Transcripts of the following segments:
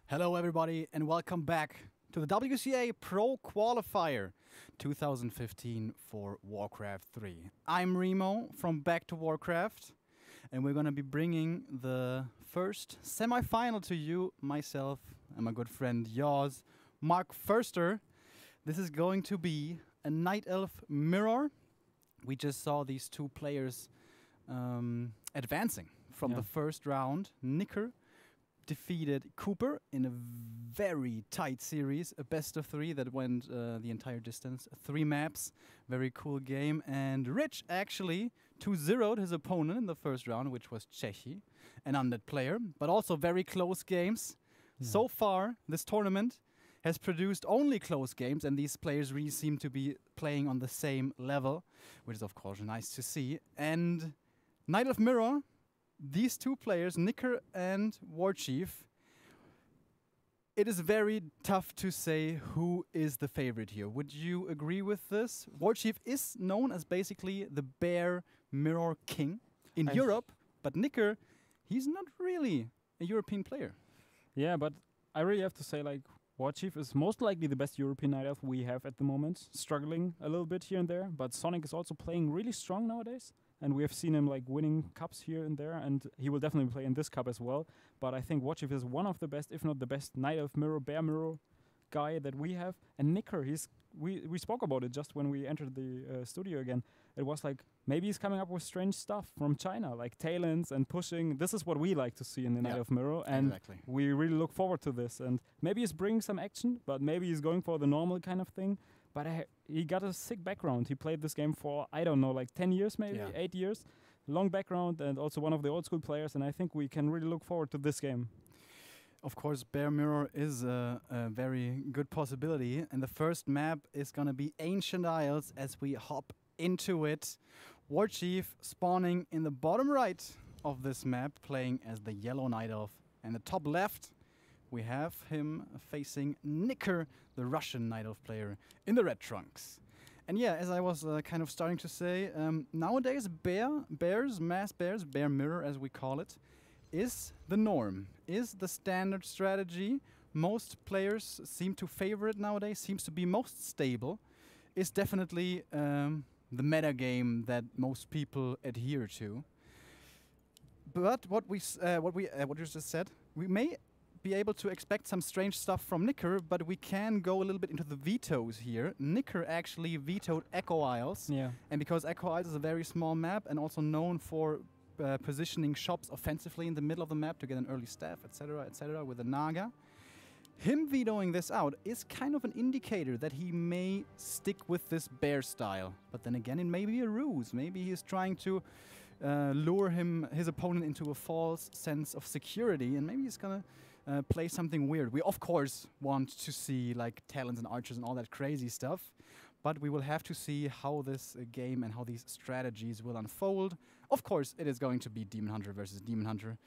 Hello everybody and welcome back to the WCA Pro Qualifier 2015 for WarCraft 3. I'm Remo from Back to Warcraft and we're going to be bringing the first semi-final to you, myself and my good friend yours, Mark Förster. This is going to be a Night Elf mirror. We just saw these two players advancing from the first round. Nicker defeated Cooper in a very tight series, a best of 3 that went the entire distance, 3 maps, very cool game. And Rich actually 2-0'd his opponent in the first round, which was Czechi, an undead player, but also very close games. Yeah. So far, this tournament has produced only close games, and these players really seem to be playing on the same level, which is of course nice to see. And Night of Mirror, these two players, Nicker and Warchief, it is very tough to say who is the favorite here. Would you agree with this? Warchief is known as basically the Bear Mirror King in Europe, but Nicker, he's not really a European player. Yeah, but I really have to say, like, Warchief is most likely the best European Night Elf we have at the moment, struggling a little bit here and there, but Sonic is also playing really strong nowadays. And we have seen him like winning cups here and there, and he will definitely play in this cup as well. But I think Warchief is one of the best, if not the best, Night Elf mirror, Bear mirror guy that we have. And Nicker, we spoke about it just when we entered the studio again. It was like, maybe he's coming up with strange stuff from China, like talents and pushing. This is what we like to see in the Night Elf mirror, and we really look forward to this. And maybe he's bringing some action, but maybe he's going for the normal kind of thing. But he got a sick background. He played this game for, I don't know, like 10 years maybe, 8 years. Long background and also one of the old school players. And I think we can really look forward to this game. Of course, Bear Mirror is a very good possibility. And the first map is going to be Ancient Isles as we hop into it. Warchief spawning in the bottom right of this map, playing as the Yellow Night Elf. And the top left, we have him facing Nicker, the Russian Night Elf player, in the red trunks. And yeah, as I was kind of starting to say, nowadays Bear Mirror as we call it, is the norm, is the standard strategy. Most players seem to favor it nowadays, seems to be most stable, is definitely the meta game that most people adhere to. But what you just said, we may be able to expect some strange stuff from Nicker, but we can go a little bit into the vetoes here. Nicker actually vetoed Echo Isles, and because Echo Isles is a very small map and also known for positioning shops offensively in the middle of the map to get an early staff, etc., with a Naga. Him vetoing this out is kind of an indicator that he may stick with this bear style. But then again, it may be a ruse. Maybe he's trying to lure his opponent into a false sense of security, and maybe he's gonna play something weird. We of course want to see like talents and archers and all that crazy stuff, but we will have to see how this game and how these strategies will unfold. Of course, it is going to be Demon Hunter versus Demon Hunter.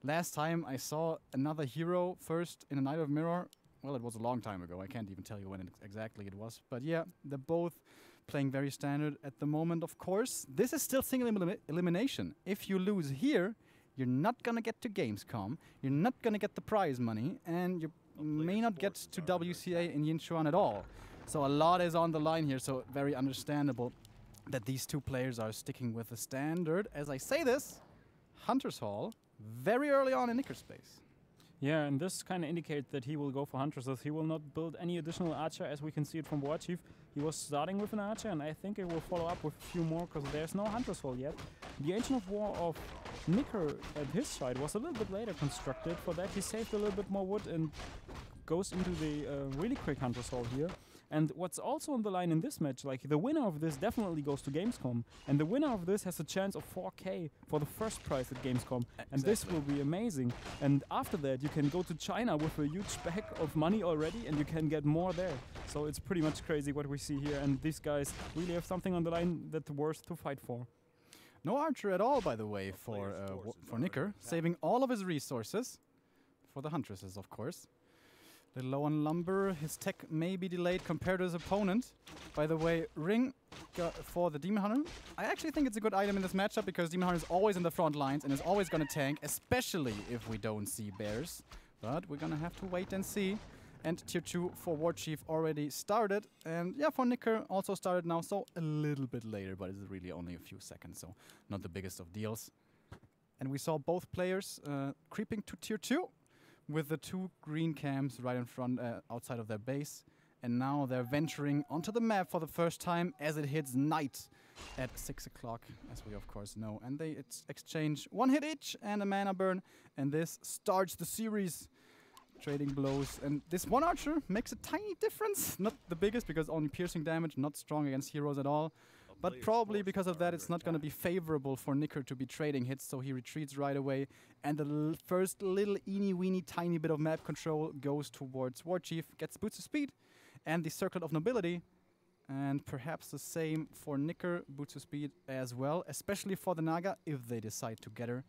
Last time I saw another hero first in a Night of Mirror, well, it was a long time ago. I can't even tell you when exactly it was. But yeah, they're both playing very standard at the moment, of course. This is still single elimination. If you lose here, you're not going to get to Gamescom, you're not going to get the prize money, and you may not get to WCA in Yinchuan at all. So a lot is on the line here, so very understandable that these two players are sticking with the standard. As I say this, Hunter's Hall, very early on in Nicker's space. Yeah, and this kind of indicates that he will go for Hunters, as he will not build any additional Archer, as we can see it from Warchief. He was starting with an Archer, and I think it will follow up with a few more, because there's no Hunter's Hall yet. The Ancient of War of Nicker at his side was a little bit later constructed. For that, he saved a little bit more wood and goes into the really quick Hunter's Hall here. And what's also on the line in this match, like the winner of this definitely goes to Gamescom, and the winner of this has a chance of 4K for the first prize at Gamescom, and this will be amazing. And after that, you can go to China with a huge bag of money already, and you can get more there. So it's pretty much crazy what we see here, and these guys really have something on the line that's worth to fight for. No Archer at all, by the way, for Nicker, saving all of his resources for the Huntresses, of course. Little low on lumber, his tech may be delayed compared to his opponent. By the way, Ring for the Demon Hunter. I actually think it's a good item in this matchup because Demon Hunter is always in the front lines and is always going to tank, especially if we don't see bears. But we're gonna have to wait and see. And tier 2 for Warchief already started. And yeah, for Nicker also started now, so a little bit later, but it's really only a few seconds, so not the biggest of deals. And we saw both players creeping to tier 2 with the 2 green cams right in front, outside of their base. And now they're venturing onto the map for the first time as it hits night at 6 o'clock, as we of course know. And they exchange 1 hit each and a mana burn. And this starts the series. Trading blows. And this one archer makes a tiny difference. Not the biggest because only piercing damage, not strong against heroes at all. But probably because of that, it's not going to be favorable for Nicker to be trading hits, so he retreats right away. And the first little eeny-weeny tiny bit of map control goes towards Warchief, gets boots of speed, and the Circlet of Nobility. And perhaps the same for Nicker, boots of speed as well, especially for the Naga, if they decide to get her.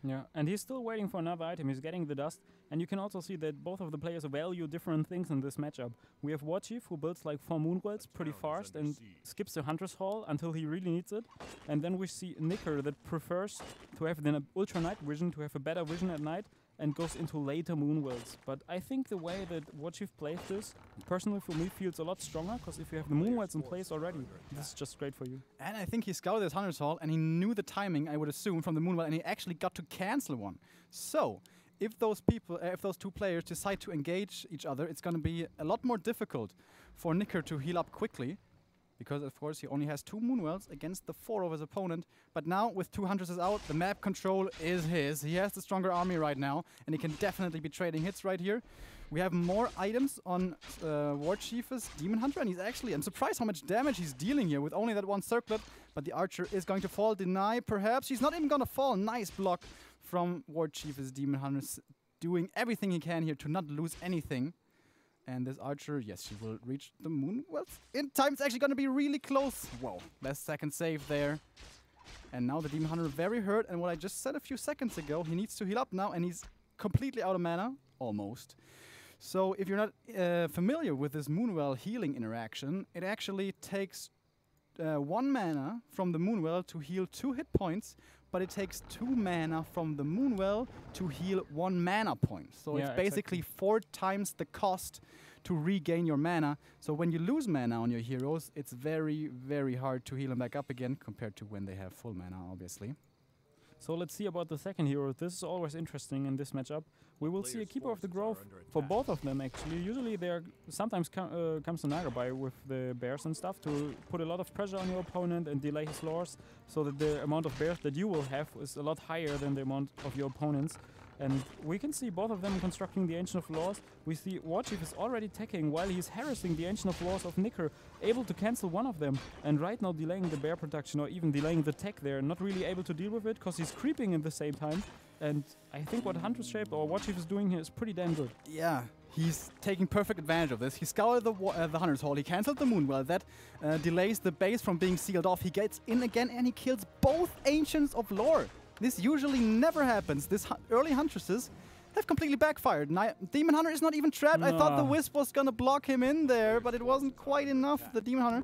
Yeah, and he's still waiting for another item. He's getting the dust. And you can also see that both of the players value different things in this matchup. We have Warchief, who builds like 4 Moonwells pretty fast and skips the Hunter's Hall until he really needs it. And then we see Nicker that prefers to have the Ultra Night Vision, to have a better vision at night, and goes into later Moonwells. But I think the way that Warchief plays this, personally for me, feels a lot stronger, because if you have the Moonwells in place already, this is just great for you. And I think he scouted his Hunter's Hall, and he knew the timing, I would assume, from the Moonwell, and he actually got to cancel one. So, if those people, if those 2 players decide to engage each other, it's going to be a lot more difficult for Nicker to heal up quickly. Because, of course, he only has 2 Moonwells against the 4 of his opponent. But now, with 2 Huntresses out, the map control is his. He has the stronger army right now, and he can definitely be trading hits right here. We have more items on Warchief's Demon Hunter, and I'm surprised how much damage he's dealing here with only that 1 circlet. But the Archer is going to fall, deny perhaps. He's not even going to fall. Nice block from Warchief's Demon Hunter, doing everything he can here to not lose anything. And this Archer, yes, she will reach the moon. Well, in time, it's actually going to be really close. Whoa, best second save there. And now the Demon Hunter very hurt. And what I just said a few seconds ago, he needs to heal up now, and he's completely out of mana, almost. So if you're not familiar with this Moonwell healing interaction, it actually takes 1 mana from the Moonwell to heal 2 hit points, but it takes 2 mana from the Moonwell to heal 1 mana point. So it's basically 4 times the cost to regain your mana. So when you lose mana on your heroes, it's very, very hard to heal them back up again compared to when they have full mana, obviously. So let's see about the second hero. This is always interesting in this matchup. We will see a Keeper of the Grove for both of them, actually. Usually there sometimes comes a Naga by with the bears and stuff to put a lot of pressure on your opponent and delay his lures, so that the amount of bears that you will have is a lot higher than the amount of your opponents. And we can see both of them constructing the Ancient of Laws. We see Warchief is already attacking while he's harassing the Ancient of Laws of Nicker, able to cancel one of them, and right now delaying the bear production or even delaying the tech there, not really able to deal with it because he's creeping at the same time. And I think what Hunter's Shape or Warchief is doing here is pretty damn good. Yeah, he's taking perfect advantage of this. He scoured the Hunter's Hall, he cancelled the Moonwell. That delays the base from being sealed off. He gets in again and he kills both Ancients of Lore. This usually never happens. This early Huntresses have completely backfired. Demon Hunter is not even trapped. I thought the Wisp was gonna block him in there, but it wasn't quite enough. The Demon Hunter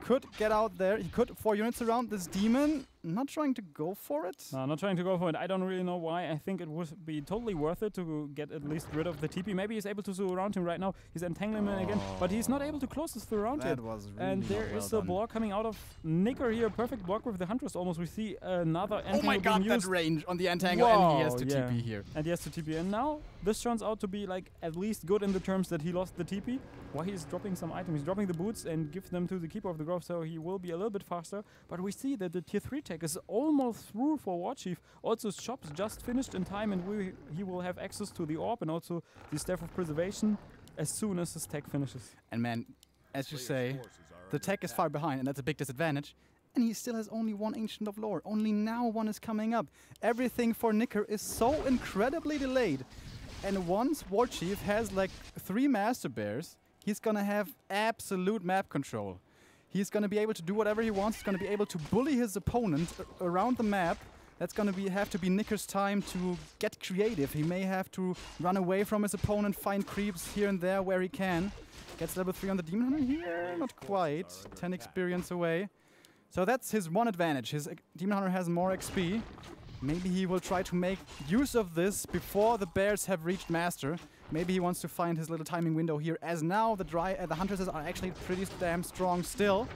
could get out there. He could 4 units around this Demon. Not trying to go for it. No, not trying to go for it. I don't really know why. I think it would be totally worth it to get at least rid of the TP. Maybe he's able to surround him right now. He's entangling him again, but he's not able to close this surround yet. Was really and there is a block coming out of Nicker here. Perfect block with the Huntress almost. We see another entangle. Oh my god, that range on the entangle, and he has to TP here. And he has to TP. And now this turns out to be like at least good in the terms that he lost the TP. Why he's dropping some items. He's dropping the boots and gives them to the Keeper of the Grove, so he will be a little bit faster. But we see that the tier 3 tech is almost through for Warchief. Also, his shop's just finished in time, and he will have access to the orb and also the Staff of Preservation as soon as his tech finishes. And man, as you say, the tech is far behind, and that's a big disadvantage. And he still has only 1 Ancient of Lore. Only now 1 is coming up. Everything for Nicker is so incredibly delayed. And once Warchief has like 3 Master Bears, he's gonna have absolute map control. He's going to be able to do whatever he wants. He's going to be able to bully his opponent around the map. That's going to have to be Nicker's time to get creative. He may have to run away from his opponent, find creeps here and there where he can. Gets level 3 on the Demon Hunter here. Not quite. 10 experience away. So that's his one advantage. His Demon Hunter has more XP. Maybe he will try to make use of this before the bears have reached Master. Maybe he wants to find his little timing window here, as now the Huntresses are actually pretty damn strong still.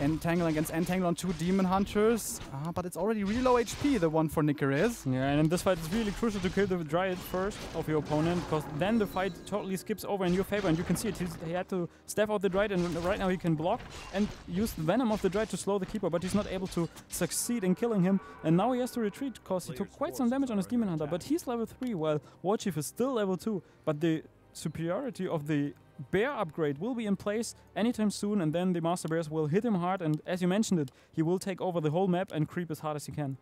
Entangle against Entangle on 2 Demon Hunters. But it's already really low HP, the one for Nicker is. Yeah, and in this fight it's really crucial to kill the Dryad first of your opponent, because then the fight totally skips over in your favor, and you can see it. He had to staff out the Dryad, and right now he can block and use the Venom of the Dryad to slow the Keeper, but he's not able to succeed in killing him. And now he has to retreat, because he took quite some damage on his Demon Hunter, but he's level 3, while Warchief is still level 2. But the superiority of the Bear upgrade will be in place anytime soon, and then the Master Bears will hit him hard, and as you mentioned it, he will take over the whole map and creep as hard as he can.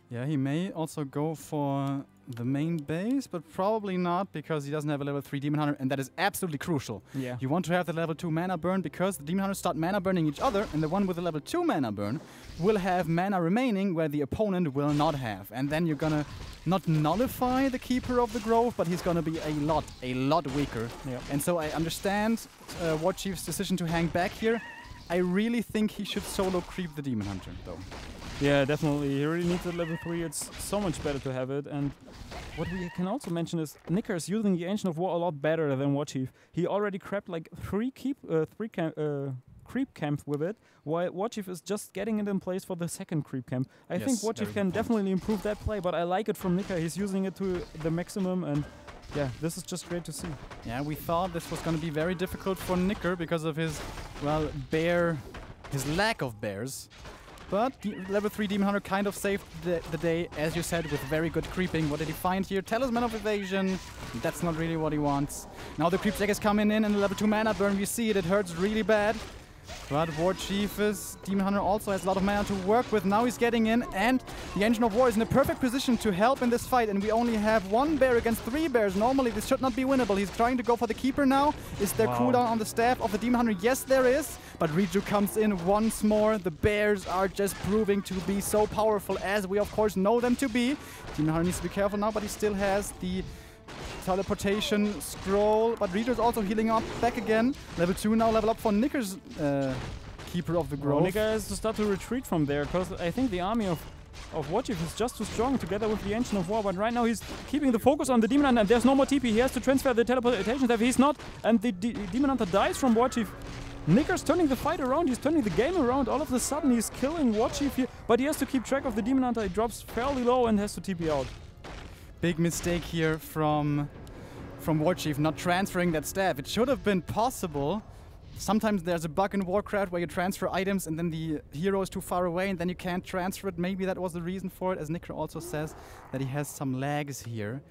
Yeah, he may also go for the main base, but probably not, because he doesn't have a level 3 Demon Hunter, and that is absolutely crucial. Yeah. You want to have the level 2 mana burn, because the Demon Hunters start mana burning each other, and the one with the level 2 mana burn will have mana remaining where the opponent will not have. And then you're gonna not nullify the Keeper of the Grove, but he's gonna be a lot weaker. Yep. And so I understand Warchief's decision to hang back here. I really think he should solo creep the Demon Hunter, though. Yeah, definitely. He really needs a level 3. It's so much better to have it. And what we can also mention is Nicker is using the Ancient of War a lot better than Warchief. He already crept like 3 creep camp with it, while Warchief is just getting it in place for the second creep camp. I think Warchief can definitely improve that play, but I like it from Nicker. He's using it to the maximum, and yeah, this is just great to see. Yeah, we thought this was going to be very difficult for Nicker because of his, well, his lack of bears. But the level 3 Demon Hunter kind of saved the day, as you said, with very good creeping. What did he find here? Talisman of Evasion. That's not really what he wants. Now the creep check is coming in, and the level 2 mana burn, we see it. It hurts really bad. But Warchief's Demon Hunter also has a lot of mana to work with. Now he's getting in, and the Engine of War is in a perfect position to help in this fight. And we only have 1 bear against 3 bears. Normally this should not be winnable. He's trying to go for the Keeper now. Is there cooldown on the staff of the Demon Hunter? Yes, there is. But Riju comes in once more. The bears are just proving to be so powerful, as we of course know them to be. Demon Hunter needs to be careful now, but he still has the teleportation scroll, but Riju is also healing up back again. Level 2 now, level up for Nicker's Keeper of the Grove. Nicker has to start to retreat from there, because I think the army of Warchief is just too strong together with the Ancient of War, but right now he's keeping the focus on the Demon Hunter, and there's no more TP. He has to transfer the teleportation staff. He's not, and the Demon Hunter dies from Warchief. Nicker's turning the fight around, he's turning the game around. All of a sudden he's killing Warchief here, but he has to keep track of the Demon Hunter. He drops fairly low and has to TP out. Big mistake here from Warchief, not transferring that staff. It should have been possible. Sometimes there's a bug in Warcraft where you transfer items and then the hero is too far away and then you can't transfer it. Maybe that was the reason for it, as Nicker also says that he has some lags here.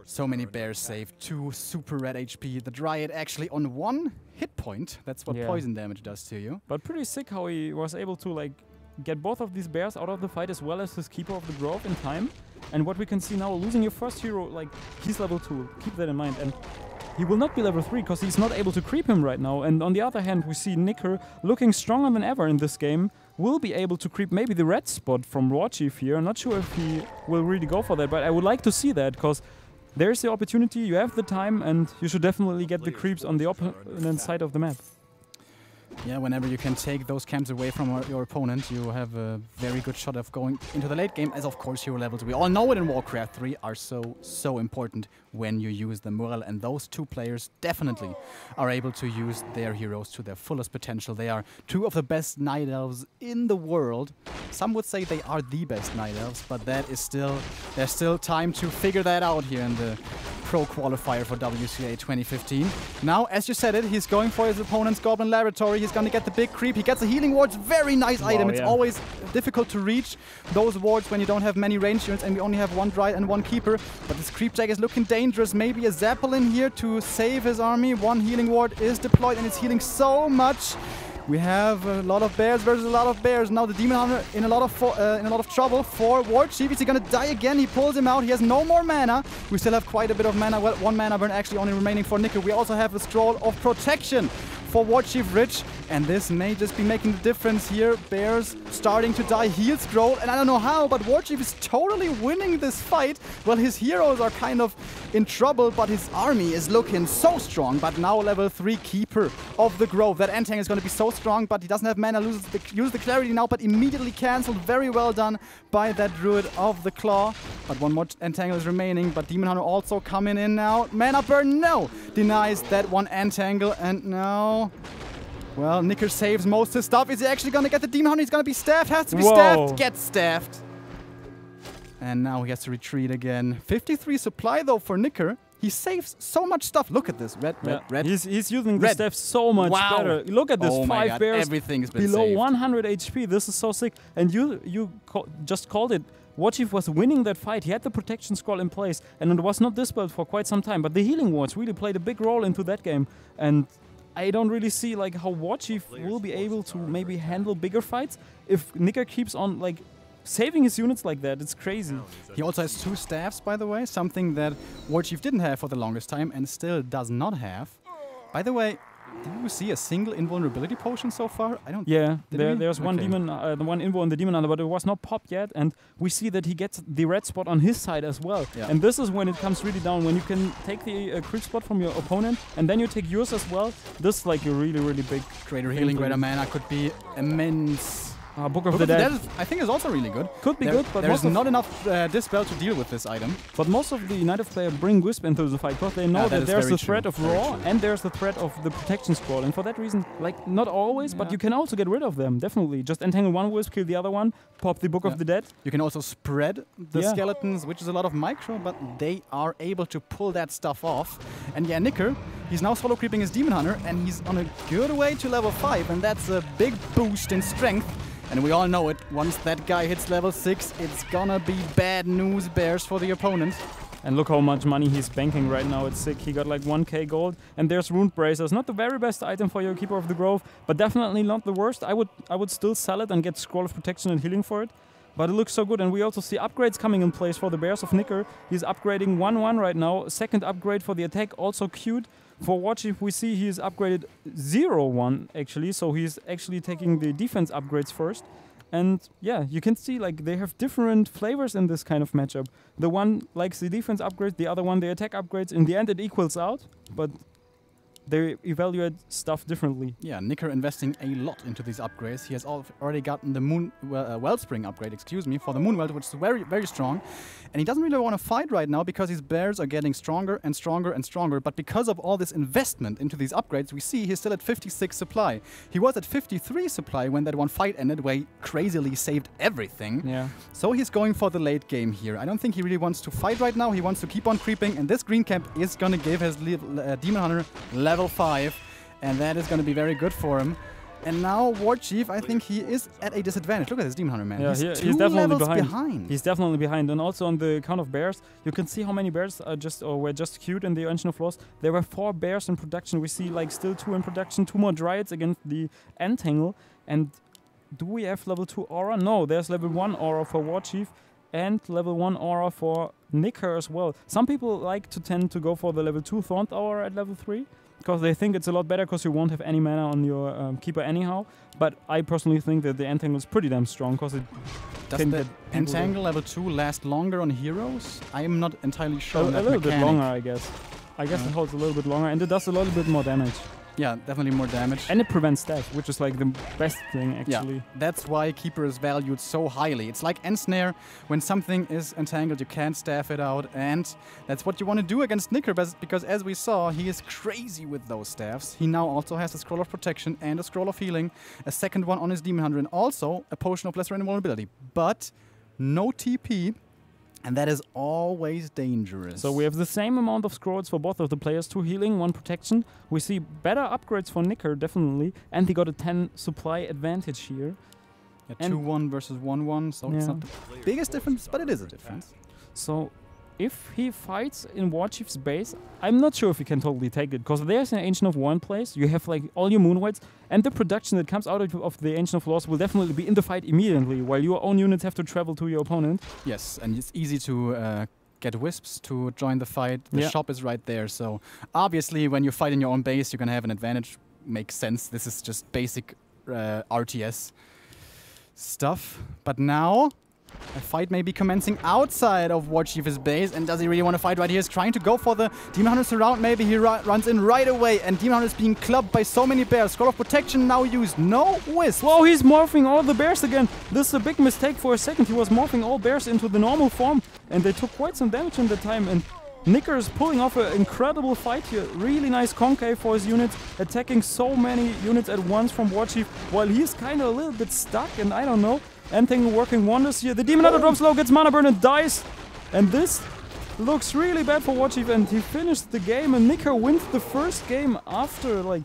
So many bears saved, 2 super red HP. The Dryad actually on 1 hit point. That's what poison damage does to you. But pretty sick how he was able to like get both of these bears out of the fight, as well as his Keeper of the Grove in time. And what we can see now, losing your first hero, like, he's level 2. Keep that in mind. And he will not be level 3 because he's not able to creep him right now. And on the other hand, we see Nicker looking stronger than ever in this game. Will be able to creep maybe the red spot from Warchief here. I'm not sure if he will really go for that, but I would like to see that, because there's the opportunity, you have the time, and you should definitely get the creeps on the opponent side of the map. Yeah, whenever you can take those camps away from your opponent, you have a very good shot of going into the late game, as of course hero levels, we all know it in Warcraft 3, are so important when you use them well, and those 2 players definitely are able to use their heroes to their fullest potential. They are 2 of the best Night Elves in the world. Some would say they are the best Night Elves, but that is there's still time to figure that out here in the Pro Qualifier for WCA 2015. Now, as you said it, he's going for his opponent's Goblin Laboratory. He's gonna get the big creep. He gets a healing ward. Very nice item. It's always difficult to reach those wards when you don't have many range units and we only have 1 Dryad and 1 Keeper. But this creep jack is looking dangerous. Maybe a Zeppelin here to save his army. 1 healing ward is deployed and it's healing so much. We have a lot of bears versus a lot of bears. Now the Demon Hunter in a lot of trouble for Warchief. Is he gonna die again? He pulls him out. He has no more mana. We still have quite a bit of mana. Well, 1 mana burn actually only remaining for Nicker. We also have a Scroll of Protection for WarchiefRich, and this may just be making the difference here. Bears starting to die, heal scroll, and I don't know how, but Warchief is totally winning this fight. Well, his heroes are kind of in trouble, but his army is looking so strong. But now level 3 Keeper of the Grove. That Entang is going to be so strong, but he doesn't have mana, uses the Clarity now, but immediately cancelled. Very well done by that Druid of the Claw. But one more Entangle is remaining, but Demon Hunter also coming in now. Mana burn, no! Denies that one Entangle, and now... Well, Nicker saves most of his stuff. Is he actually going to get the Demon Hunter? He's going to be staffed. Has to be staffed. Gets staffed. And now he has to retreat again. 53 supply, though, for Nicker. He saves so much stuff. Look at this. Red. He's using the staff so much better. Look at this. 5 bears Everything's been below saved. 100 HP. This is so sick. And you just called it. Warchief was winning that fight. He had the protection scroll in place. And it was not dispelled for quite some time. But the healing wards really played a big role into that game. And I don't really see like how Warchief will be able to maybe handle bigger fights if Nicker keeps on like saving his units like that. It's crazy. He also has 2 staffs, by the way, something that Warchief didn't have for the longest time and still does not have. By the way, did you see a single invulnerability potion so far? I don't. Yeah, there's one demon, the one invo on the demon hunter, but it was not popped yet. And we see that he gets the red spot on his side as well. Yeah. And this is when it comes really down, when you can take the creep spot from your opponent and then you take yours as well. This is like a really, really big. Greater healing, greater mana could be immense. Book of the Dead. I think is also really good. Could be good, but there's not enough dispel to deal with this item. But most of the United player bring Wisp into the fight because they know that there's the threat of Raw and there's the threat of the protection scroll. And for that reason, like, not always, but you can also get rid of them, definitely. Just entangle one Wisp, kill the other one, pop the Book of the Dead. You can also spread the skeletons, which is a lot of micro, but they are able to pull that stuff off. And yeah, Nicker, he's now solo creeping his Demon Hunter, and he's on a good way to level 5, and that's a big boost in strength. And we all know it, once that guy hits level 6, it's gonna be bad news bears for the opponent. And look how much money he's banking right now, it's sick. He got like 1k gold, and there's Rune Bracers. Not the very best item for your Keeper of the Grove, but definitely not the worst. I would still sell it and get Scroll of Protection and Healing for it. But it looks so good, and we also see upgrades coming in place for the Bears of Nicker. He's upgrading 1-1 right now. Second upgrade for the attack, also cute. For Warchief, we see he's upgraded 0-1 actually, so he's actually taking the defense upgrades first. And yeah, you can see like they have different flavors in this kind of matchup. The one likes the defense upgrades, the other one the attack upgrades. In the end, it equals out, but they evaluate stuff differently. Yeah, Nicker investing a lot into these upgrades. He has already gotten the Wellspring upgrade, for the Moonwell, which is very, very strong. And he doesn't really want to fight right now because his bears are getting stronger and stronger and stronger. But because of all this investment into these upgrades, we see he's still at 56 supply. He was at 53 supply when that one fight ended, where he crazily saved everything. Yeah. So he's going for the late game here. I don't think he really wants to fight right now. He wants to keep on creeping. And this green camp is going to give his Demon Hunter level 5. And that is going to be very good for him. And now Warchief, I think he is at a disadvantage. Look at this Demon Hunter, man. Yeah, he's definitely behind. He's definitely behind. And also on the count of bears, you can see how many bears are were just queued in the Ancient of Loss. There were 4 bears in production. We see like still 2 in production, 2 more Dryads against the Entangle. And do we have level 2 aura? No, there's level 1 aura for Warchief and level 1 aura for Nicker as well. Some people like to tend to go for the level 2 Thorned aura at level 3. Because they think it's a lot better because you won't have any mana on your Keeper anyhow. But I personally think that the Entangle is pretty damn strong because it does the Entangle level 2 last longer on heroes? I am not entirely sure. A little bit longer, I guess. I guess it holds a little bit longer and it does a little bit more damage. Yeah, definitely more damage. And it prevents death, which is like the best thing, actually. Yeah, that's why Keeper is valued so highly. It's like Ensnare. When something is entangled, you can't staff it out. And that's what you want to do against Nicker, because as we saw, he is crazy with those staffs. He now also has a Scroll of Protection and a Scroll of Healing, a second one on his Demon Hunter, and also a Potion of Lesser Invulnerability. But no TP. And that is always dangerous. So we have the same amount of scrolls for both of the players, 2 healing, 1 protection. We see better upgrades for Nicker, definitely. And he got a 10 supply advantage here. Yeah, 2-1 versus 1-1, so it's not the biggest difference, but it is a difference. So if he fights in Warchief's base, I'm not sure if he can totally take it, because there's an Ancient of War in place. You have like all your Moonwhites, and the production that comes out of the Ancient of Loss will definitely be in the fight immediately, while your own units have to travel to your opponent. Yes, and it's easy to get Wisps to join the fight. The shop is right there, so obviously when you fight in your own base, you're going to have an advantage make sense. This is just basic RTS stuff. But now a fight may be commencing outside of WarchiefRich's base. And does he really want to fight right here? He's trying to go for the Demon Hunter surround. Maybe he runs in right away. And Demon Hunter is being clubbed by so many bears. Scroll of Protection now used. No wisp. Whoa, he's morphing all the bears again. This is a big mistake for a second. He was morphing all bears into the normal form. And they took quite some damage in the time. And Nicker is pulling off an incredible fight here. Really nice concave for his units. Attacking so many units at once from Warchief. While he's kind of a little bit stuck. And I don't know. Anything working wonders here. The Demon Hunter drops low, gets mana burn and dies. And this looks really bad for Warchief, and he finished the game. And Nicker wins the first game after like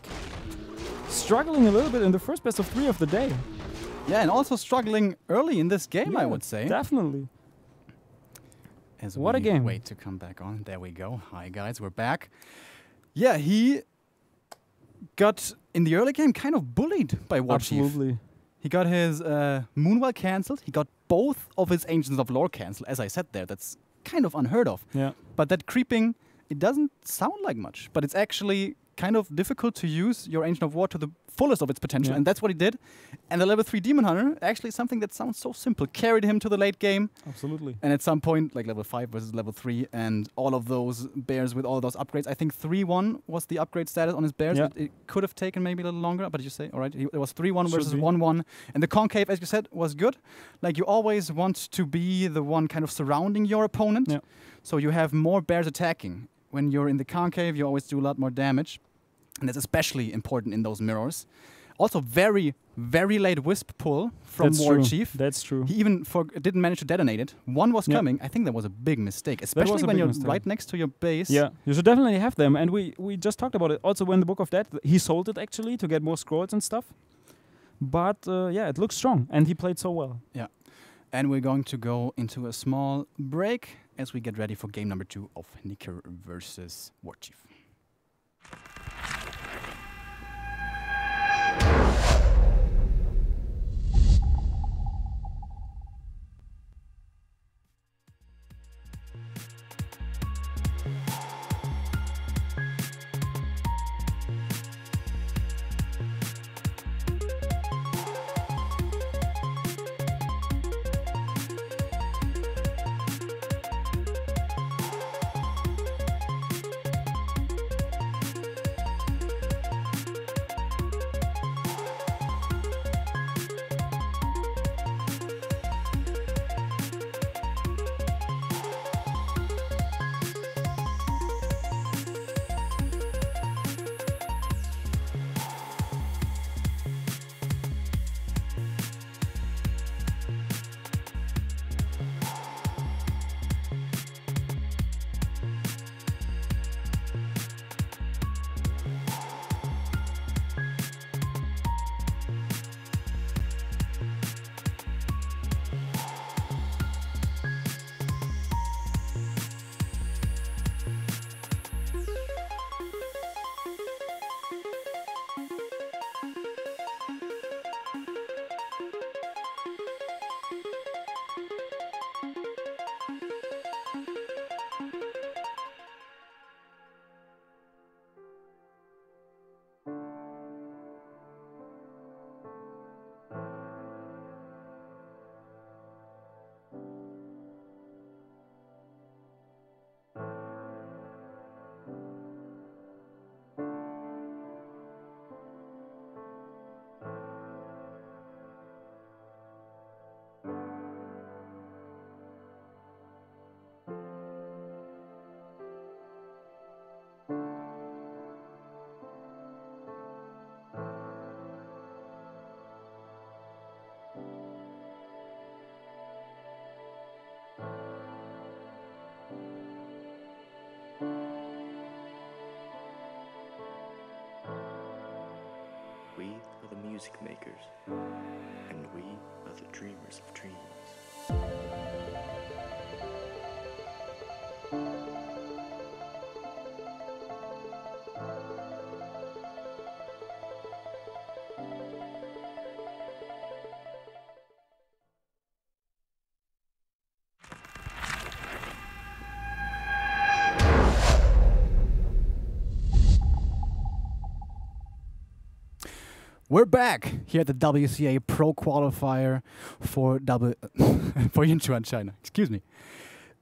struggling a little bit in the first best of 3 of the day. Yeah, and also struggling early in this game, yeah, I would say. Definitely. As what we a game. Wait to come back on. There we go. Hi guys, we're back. Yeah, he got in the early game kind of bullied by Warchief. Absolutely. He got his Moonwell cancelled. He got both of his Ancients of Lore cancelled. As I said there, that's kind of unheard of. Yeah. But that creeping, it doesn't sound like much. But it's actually kind of difficult to use your Ancient of War to the fullest of its potential. Yeah. And that's what he did. And the level 3 Demon Hunter, actually something that sounds so simple, carried him to the late game. Absolutely. And at some point, like level 5 versus level 3, and all of those bears with all those upgrades. I think 3-1 was the upgrade status on his bears. Yeah. It could have taken maybe a little longer, but you say, all right, it was 3-1 versus be. 1-1. And the concave, as you said, was good. Like, you always want to be the one kind of surrounding your opponent. Yeah. So you have more bears attacking. When you're in the concave, you always do a lot more damage. And that's especially important in those mirrors. Also, very, very late wisp pull from Warchief. That's true. He even didn't manage to detonate it. One was coming. I think that was a big mistake, especially when you're right next to your base. Yeah, you should definitely have them. And we just talked about it. Also, when the Book of Death, he sold it actually to get more scrolls and stuff. But yeah, it looks strong. And he played so well. Yeah. And we're going to go into a small break as we get ready for game number 2 of Nicker versus Warchief. We are the music makers, and we are the dreamers of dreams. We're back here at the WCA Pro Qualifier for for Yinchuan, China. Excuse me.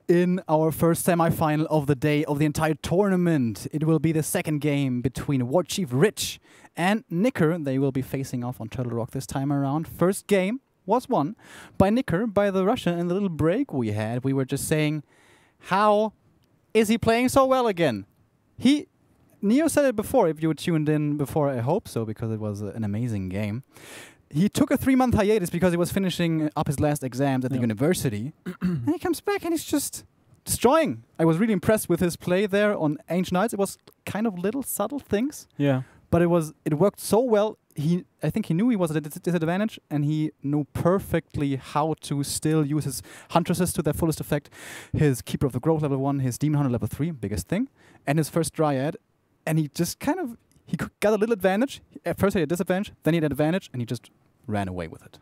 In our first semi-final of the day of the entire tournament, it will be the second game between WarchiefRich and Nicker. They will be facing off on Turtle Rock this time around. First game was won by Nicker, by the Russian. In the little break we had, we were just saying, how is he playing so well again? Neo said it before, if you were tuned in before, I hope so, because it was an amazing game. He took a 3-month hiatus because he was finishing up his last exams at the university. And he comes back and he's just destroying. I was really impressed with his play there on Ancient Knights. It was kind of little subtle things. Yeah. But it worked so well. I think he knew he was at a disadvantage, and he knew perfectly how to still use his Huntresses to their fullest effect. His Keeper of the Grove level 1, his Demon Hunter level 3, biggest thing, and his first Dryad. And he just got a little advantage. At first he had a disadvantage, then he had an advantage, and he just ran away with it.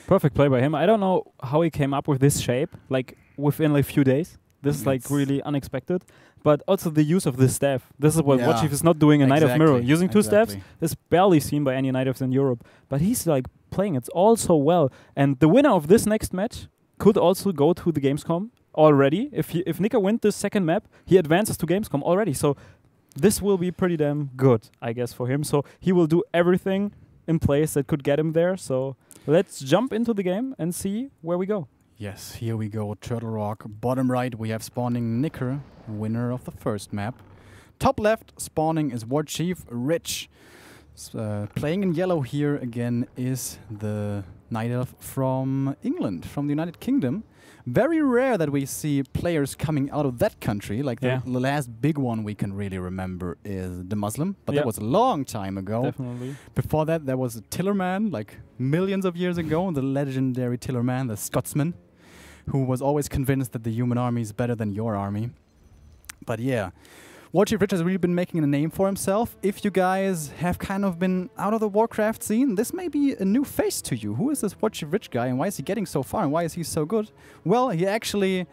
Perfect play by him. I don't know how he came up with this shape, like within like few days. This is like really unexpected. But also the use of this staff. This is what Warchief is not doing in Knight of Mirror. Using two staffs is barely seen by any Knight Elves in Europe. But he's like playing it all so well. And the winner of this next match could also go to the Gamescom already. If Nicker wins this second map, he advances to Gamescom already. So this will be pretty damn good, I guess, for him. So he will do everything in place that could get him there. So let's jump into the game and see where we go. Yes, here we go. Turtle Rock. Bottom right, we have spawning Nicker, winner of the first map. Top left, spawning is WarchiefRich. Playing in yellow here again is the Night Elf from England, from the United Kingdom. Very rare that we see players coming out of that country. Like the last big one we can really remember is the Muslim, but that was a long time ago. Definitely. Before that, there was a Tillerman, like millions of years ago, the legendary Tillerman, the Scotsman, who was always convinced that the human army is better than your army. But yeah, WarchiefRich has really been making a name for himself. If you guys have kind of been out of the Warcraft scene, this may be a new face to you. Who is this WarchiefRich guy, and why is he getting so far, and why is he so good? Well, he actually,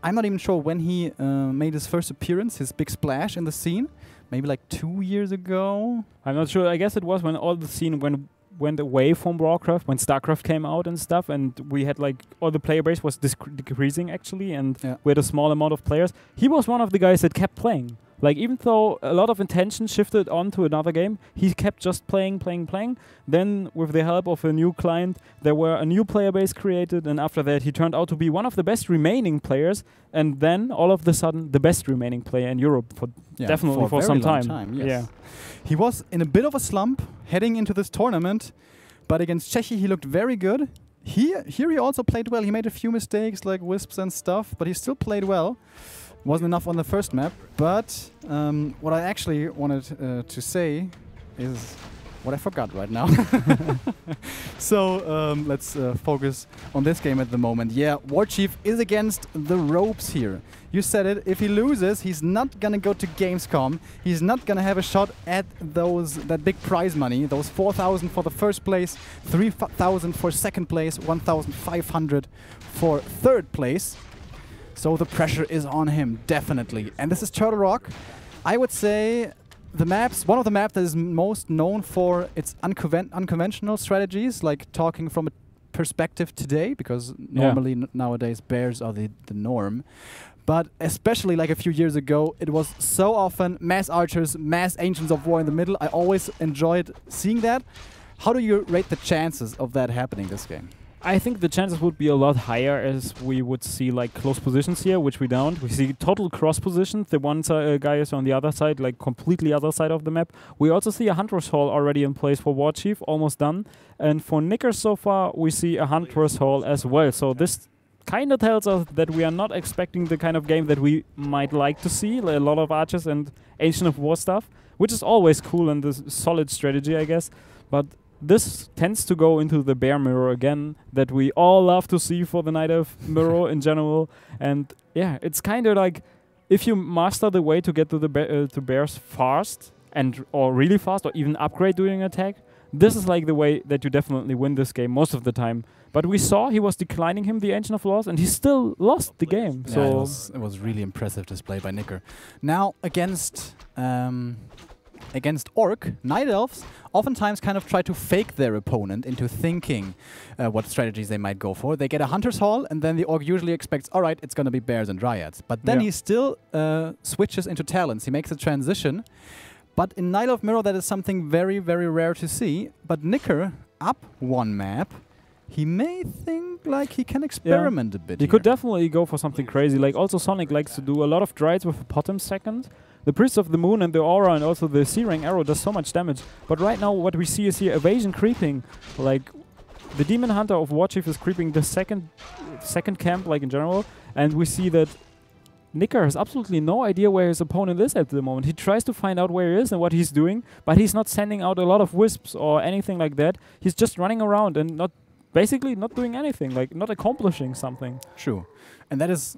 I'm not even sure when he made his first appearance, his big splash in the scene. Maybe like 2 years ago? I'm not sure. I guess it was when all the scene went away from Warcraft, when StarCraft came out and stuff, and we had like all the player base was decreasing actually, and we had a small amount of players. He was one of the guys that kept playing. Like, even though a lot of intention shifted on to another game, he kept just playing. Then, with the help of a new client, there were a new player base created, and after that, he turned out to be one of the best remaining players, and then, all of a sudden, the best remaining player in Europe for definitely for some time. Yes. Yeah. He was in a bit of a slump heading into this tournament, but against Czechia, he looked very good. Here he also played well. He made a few mistakes, like wisps and stuff, but he still played well. Wasn't enough on the first map, but what I actually wanted to say is what I forgot right now. So let's focus on this game at the moment. Yeah, Warchief is against the ropes here. You said it, if he loses, he's not gonna go to Gamescom. He's not gonna have a shot at that big prize money, those 4,000 for the first place, 3,000 for second place, 1,500 for third place. So the pressure is on him, definitely. And this is Turtle Rock. I would say one of the maps that is most known for its unconventional strategies, like talking from a perspective today, because normally nowadays bears are the norm. But especially like a few years ago, it was so often mass archers, mass Ancients of War in the middle. I always enjoyed seeing that. How do you rate the chances of that happening this game? I think the chances would be a lot higher as we would see like close positions here, which we don't. We see total cross positions. The one guy is on the other side, like completely other side of the map. We also see a Hunter's Hall already in place for Warchief, almost done. And for Nicker so far, we see a Hunter's Hall as well. So this kind of tells us that we are not expecting the kind of game that we might like to see, like a lot of archers and Ancient of War stuff, which is always cool and a solid strategy, I guess. But this tends to go into the bear mirror again that we all love to see for the Night of Mirror in general. And yeah, it's kind of like if you master the way to get to the to bears fast or really fast, or even upgrade during attack, this is like the way that you definitely win this game most of the time. But we saw he was declining him the Ancient of Laws, and he still lost the game. Yeah, so it was really impressive display by Nicker. Now against against Orc, Night Elves oftentimes kind of try to fake their opponent into thinking what strategies they might go for. They get a Hunter's Hall, and then the Orc usually expects, all right, it's going to be Bears and Dryads. But then he still switches into Talons. He makes a transition. But in Night Elf Mirror, that is something very, very rare to see. But Nicker, up one map, he may think like he can experiment a bit. He could definitely go for something crazy. Like also Sonic likes to do a lot of Dryads with a Potom second. The Priest of the Moon and the Aura and also the C-Rank Arrow does so much damage. But right now what we see is here evasion creeping. Like the Demon Hunter of Warchief is creeping the second camp, like in general. And we see that Nicker has absolutely no idea where his opponent is at the moment. He tries to find out where he is and what he's doing, but he's not sending out a lot of wisps or anything like that. He's just running around and basically not doing anything, like not accomplishing something. True. And that is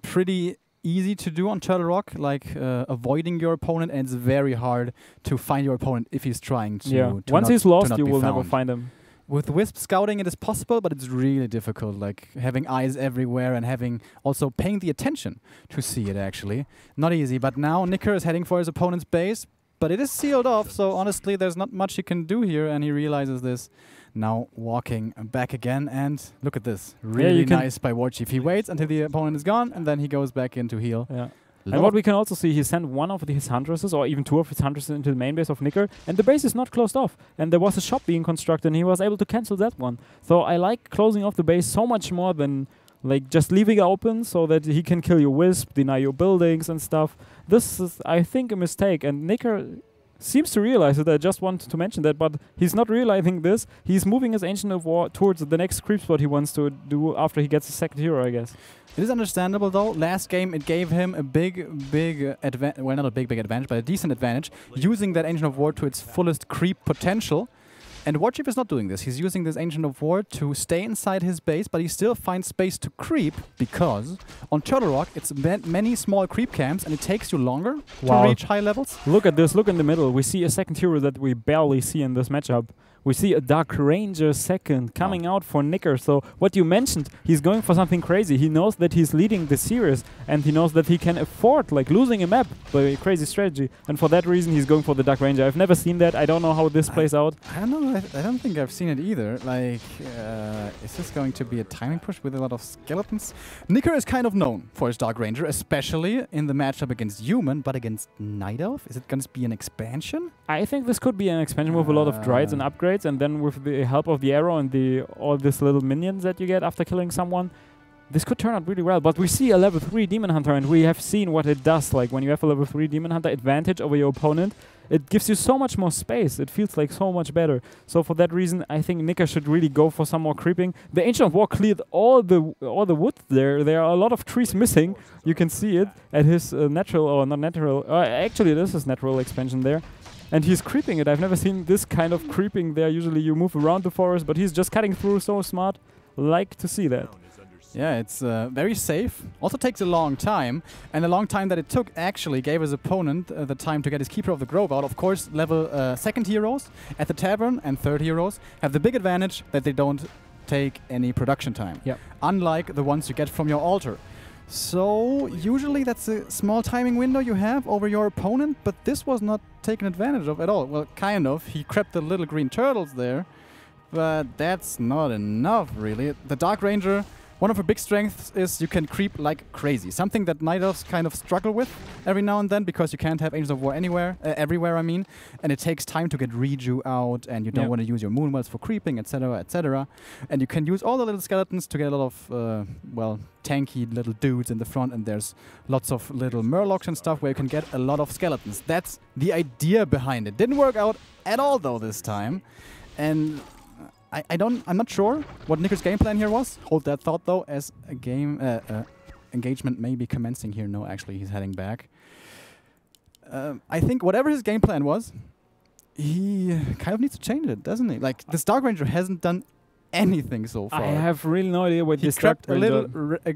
pretty easy to do on Turtle Rock, like avoiding your opponent, and it's very hard to find your opponent if he's trying to. Once he's lost, you will never find him. With Wisp scouting, it is possible, but it's really difficult. Like having eyes everywhere and having also paying the attention to see it. Actually, not easy. But now Nicker is heading for his opponent's base, but it is sealed off. So honestly, there's not much he can do here, and he realizes this. Now walking back again, and look at this. Really nice by Warchief. He waits until the opponent is gone, and then he goes back in to heal. Yeah. And what we can also see, he sent one of his Huntresses, or even two of his Huntresses, into the main base of Nicker, and the base is not closed off. And there was a shop being constructed, and he was able to cancel that one. So I like closing off the base so much more than like just leaving it open so that he can kill your Wisp, deny your buildings and stuff. This is, I think, a mistake, and Nicker seems to realize it. I just wanted to mention that, but he's not realizing this. He's moving his Ancient of War towards the next creep spot he wants to do after he gets a second hero, I guess. It is understandable, though. Last game, it gave him a big advantage. Well, not a big advantage, but a decent advantage, using that Ancient of War to its fullest creep potential. And Warchief is not doing this. He's using this Ancient of War to stay inside his base, but he still finds space to creep, because on Turtle Rock, it's many small creep camps, and it takes you longer to reach high levels. Look at this. Look in the middle. We see a second hero that we barely see in this matchup. We see a Dark Ranger second coming out for Nicker. So what you mentioned, he's going for something crazy. He knows that he's leading the series, and he knows that he can afford like losing a map by a crazy strategy. And for that reason, he's going for the Dark Ranger. I've never seen that. I don't know how this plays out. I don't know. I don't think I've seen it either. Like, is this going to be a timing push with a lot of skeletons? Nicker is kind of known for his Dark Ranger, especially in the matchup against Human, but against Night Elf, is it going to be an expansion? I think this could be an expansion with a lot of Dryads and upgrades, and then with the help of the arrow and all these little minions that you get after killing someone, this could turn out really well. But we see a level 3 Demon Hunter, and we have seen what it does. Like when you have a level 3 Demon Hunter advantage over your opponent, it gives you so much more space. It feels like so much better. So for that reason, I think Nicker should really go for some more creeping. The Ancient of War cleared all the wood there. There are a lot of trees missing. You can see it at his natural, or not natural. Actually, this is natural expansion there. And he's creeping it. I've never seen this kind of creeping there. Usually you move around the forest, but he's just cutting through, so smart. Like to see that. Yeah, it's very safe. Also takes a long time. And the long time that it took actually gave his opponent the time to get his Keeper of the Grove out. Of course, level 2nd heroes at the tavern and 3rd heroes have the big advantage that they don't take any production time. Yep. Unlike the ones you get from your altar. So usually that's a small timing window you have over your opponent, but this was not taken advantage of at all. Well, kind of. He crept the little green turtles there, but that's not enough, really. The Dark Ranger, one of her big strengths is you can creep like crazy. Something that Night Elves kind of struggle with every now and then, because you can't have Angels of War everywhere, I mean. And it takes time to get Reju out, and you don't want to use your Moonwells for creeping, etc., etc. And you can use all the little skeletons to get a lot of, well, tanky little dudes in the front, and there's lots of little Murlocs and stuff where you can get a lot of skeletons. That's the idea behind it. Didn't work out at all, though, this time. And I'm not sure what Nicker's game plan here was. Hold that thought, though, as a game engagement may be commencing here. No, actually, he's heading back. I think whatever his game plan was, he kind of needs to change it, doesn't he? Like, this Dark Ranger hasn't done anything so far. I have really no idea what this trapped a little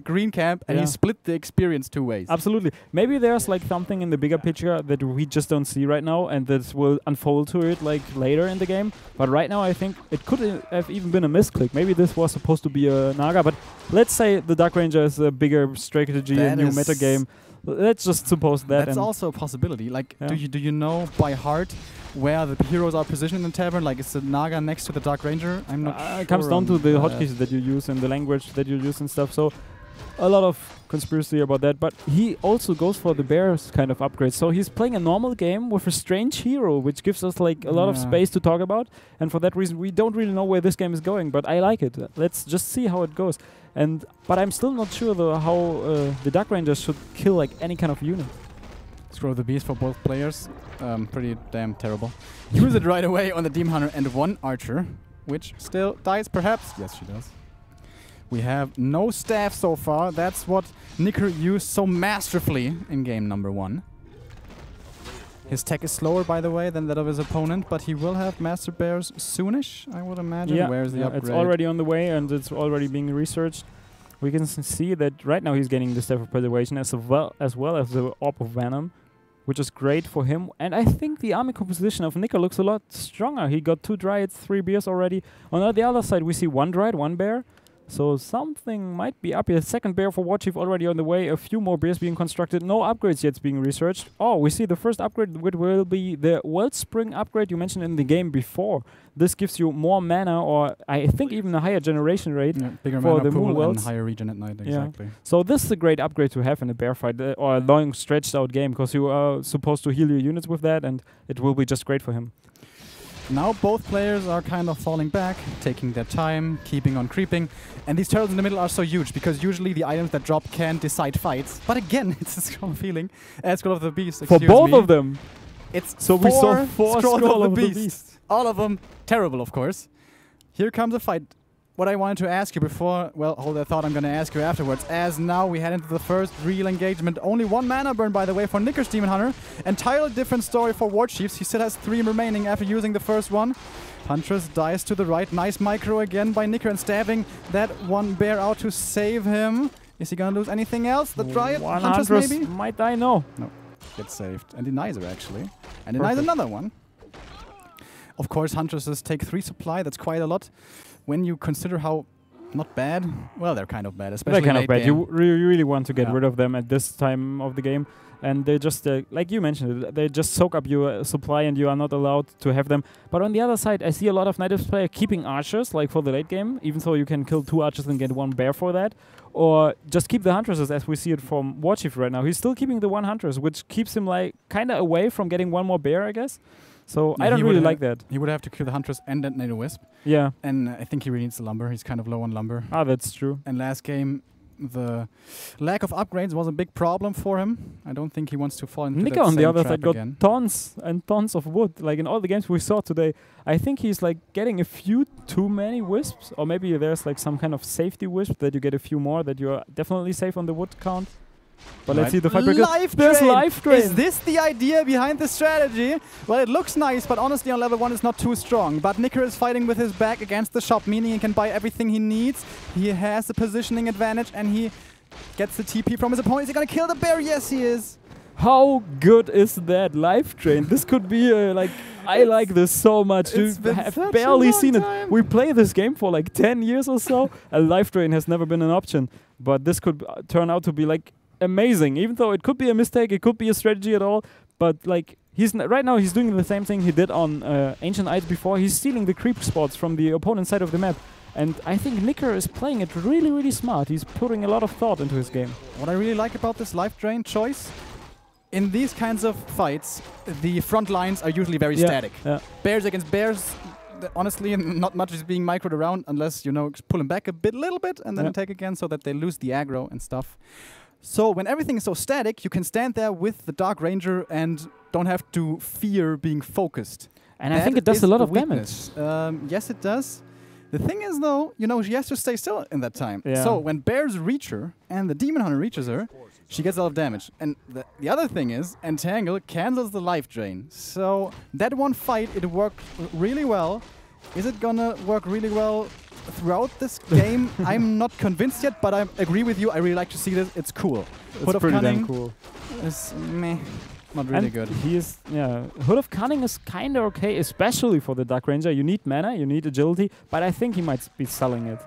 green camp, and he split the experience 2 ways. Absolutely. Maybe there's like something in the bigger picture that we just don't see right now, and that will unfold to it like later in the game. But right now I think it could have even been a misclick. Maybe this was supposed to be a Naga, but let's say the Dark Ranger is a bigger strategy, a new meta game. let's just suppose that. That's and also a possibility. Like, Yeah. do you know by heart where the heroes are positioned in the tavern? Like, is the Naga next to the Dark Ranger? I'm not sure. it comes down to on the that. hotkeys that you use and the language that you use and stuff. So a lot of conspiracy about that. But he also goes for the bears kind of upgrade. So he's playing a normal game with a strange hero, which gives us like a lot of Yeah. space to talk about. And for that reason, we don't really know where this game is going. But I like it. Let's just see how it goes. But I'm still not sure though how the Dark Rangers should kill like any kind of unit. Scroll the beast for both players. Pretty damn terrible. Use it right away on the Demon Hunter and one archer, which still dies perhaps. Yes, she does. We have no staff so far. That's what Nicker used so masterfully in game number 1. His tech is slower, by the way, than that of his opponent, but he will have Master Bears soonish, I would imagine. Yeah, Where's the upgrade? it's already on the way and it's already being researched. We can see that right now he's getting the Staff of Preservation as well as the Orb of Venom, which is great for him. And I think the army composition of Nicker looks a lot stronger. He got 2 Dryads, 3 Bears already. On the other side, we see 1 Dryad, 1 Bear. So something might be up here. Second bear for Warchief already on the way. A few more bears being constructed. No upgrades yet being researched. Oh, we see the first upgrade, which will be the Wellspring upgrade you mentioned in the game before. This gives you more mana, or I think even a higher generation rate bigger for mana the pool moon and wells. higher regen at night, Yeah. exactly. So this is a great upgrade to have in a bear fight or a long stretched out game, because you are supposed to heal your units with that, and it will be just great for him. Now both players are kind of falling back, taking their time, keeping on creeping. And these turtles in the middle are so huge, because usually the items that drop can decide fights. But again, it's a strong feeling. Scroll of the Beast, For both of them. It's So we saw 4 Scroll of the Beast. All of them terrible, of course. Here comes a fight. What I wanted to ask you before, well, hold that thought, I'm going to ask you afterwards. As now we head into the first real engagement. Only 1 mana burn, by the way, for Nicker's Demon Hunter. Entirely different story for Warchiefs. He still has 3 remaining after using the first one. Huntress dies to the right. Nice micro again by Nicker and stabbing that 1 bear out to save him. Is he going to lose anything else? The Dryad? Huntress maybe? Might die, no. No, gets saved. And denies her, actually. And denies another one. Of course, Huntresses take 3 supply. That's quite a lot. When you consider how not bad, well, they're kind of bad, especially They're kind of bad. game. You really want to get rid of them at this time of the game. And they just, like you mentioned, they just soak up your supply and you are not allowed to have them. But on the other side, I see a lot of Natives players keeping archers, like for the late game, even though you can kill 2 archers and get 1 bear for that. Or just keep the Huntresses, as we see it from Warchief right now. He's still keeping the 1 Huntress, which keeps him like kind of away from getting 1 more bear, I guess. So Yeah, I don't really like that. He would have to kill the Huntress and that NATO Wisp. Yeah. And I think he really needs the lumber. He's kind of low on lumber. Ah, that's true. And last game, the lack of upgrades was a big problem for him. I don't think he wants to fall into Nika that on the same other trap side got again. tons and tons of wood. Like in all the games we saw today, I think he's like getting a few too many wisps, or maybe there's like some kind of safety wisp that you get a few more, that you are definitely safe on the wood count. But let's see the fight breaker. There's life drain. Is this the idea behind the strategy? Well, it looks nice, but honestly on level 1 it's not too strong. But Nicker is fighting with his back against the shop, meaning he can buy everything he needs. He has the positioning advantage and he gets the TP from his opponent. Is he gonna kill the bear? Yes, he is. How good is that life drain? This could be like, I like this so much. You have barely seen it. We play this game for like 10 years or so. A life drain has never been an option. But this could turn out to be like amazing, even though it could be a mistake, it could be a strategy at all. But like, right now he's doing the same thing he did on Ancient Ides before. He's stealing the creep spots from the opponent's side of the map. And I think Nicker is playing it really, really smart. He's putting a lot of thought into his game. What I really like about this life drain choice, in these kinds of fights, the front lines are usually very static. Yeah. Bears against bears, honestly, not much is being microed around unless, you know, pull them back a little bit, and then attack again so that they lose the aggro and stuff. So when everything is so static, you can stand there with the Dark Ranger and don't have to fear being focused. And I think it does a lot of damage. Yes, it does. The thing is, though, you know, she has to stay still in that time. Yeah. So when bears reach her and the Demon Hunter reaches her, she gets a lot of damage. And the other thing is, Entangle cancels the life drain. So that one fight, it worked really well. Is it gonna work really well throughout this game? I'm not convinced yet, but I agree with you. I really like to see this. It's cool. It's pretty damn cool. Is meh. Not really good. He is, Hood of Cunning is kind of okay, especially for the Dark Ranger. You need mana, you need agility, but I think he might be selling it.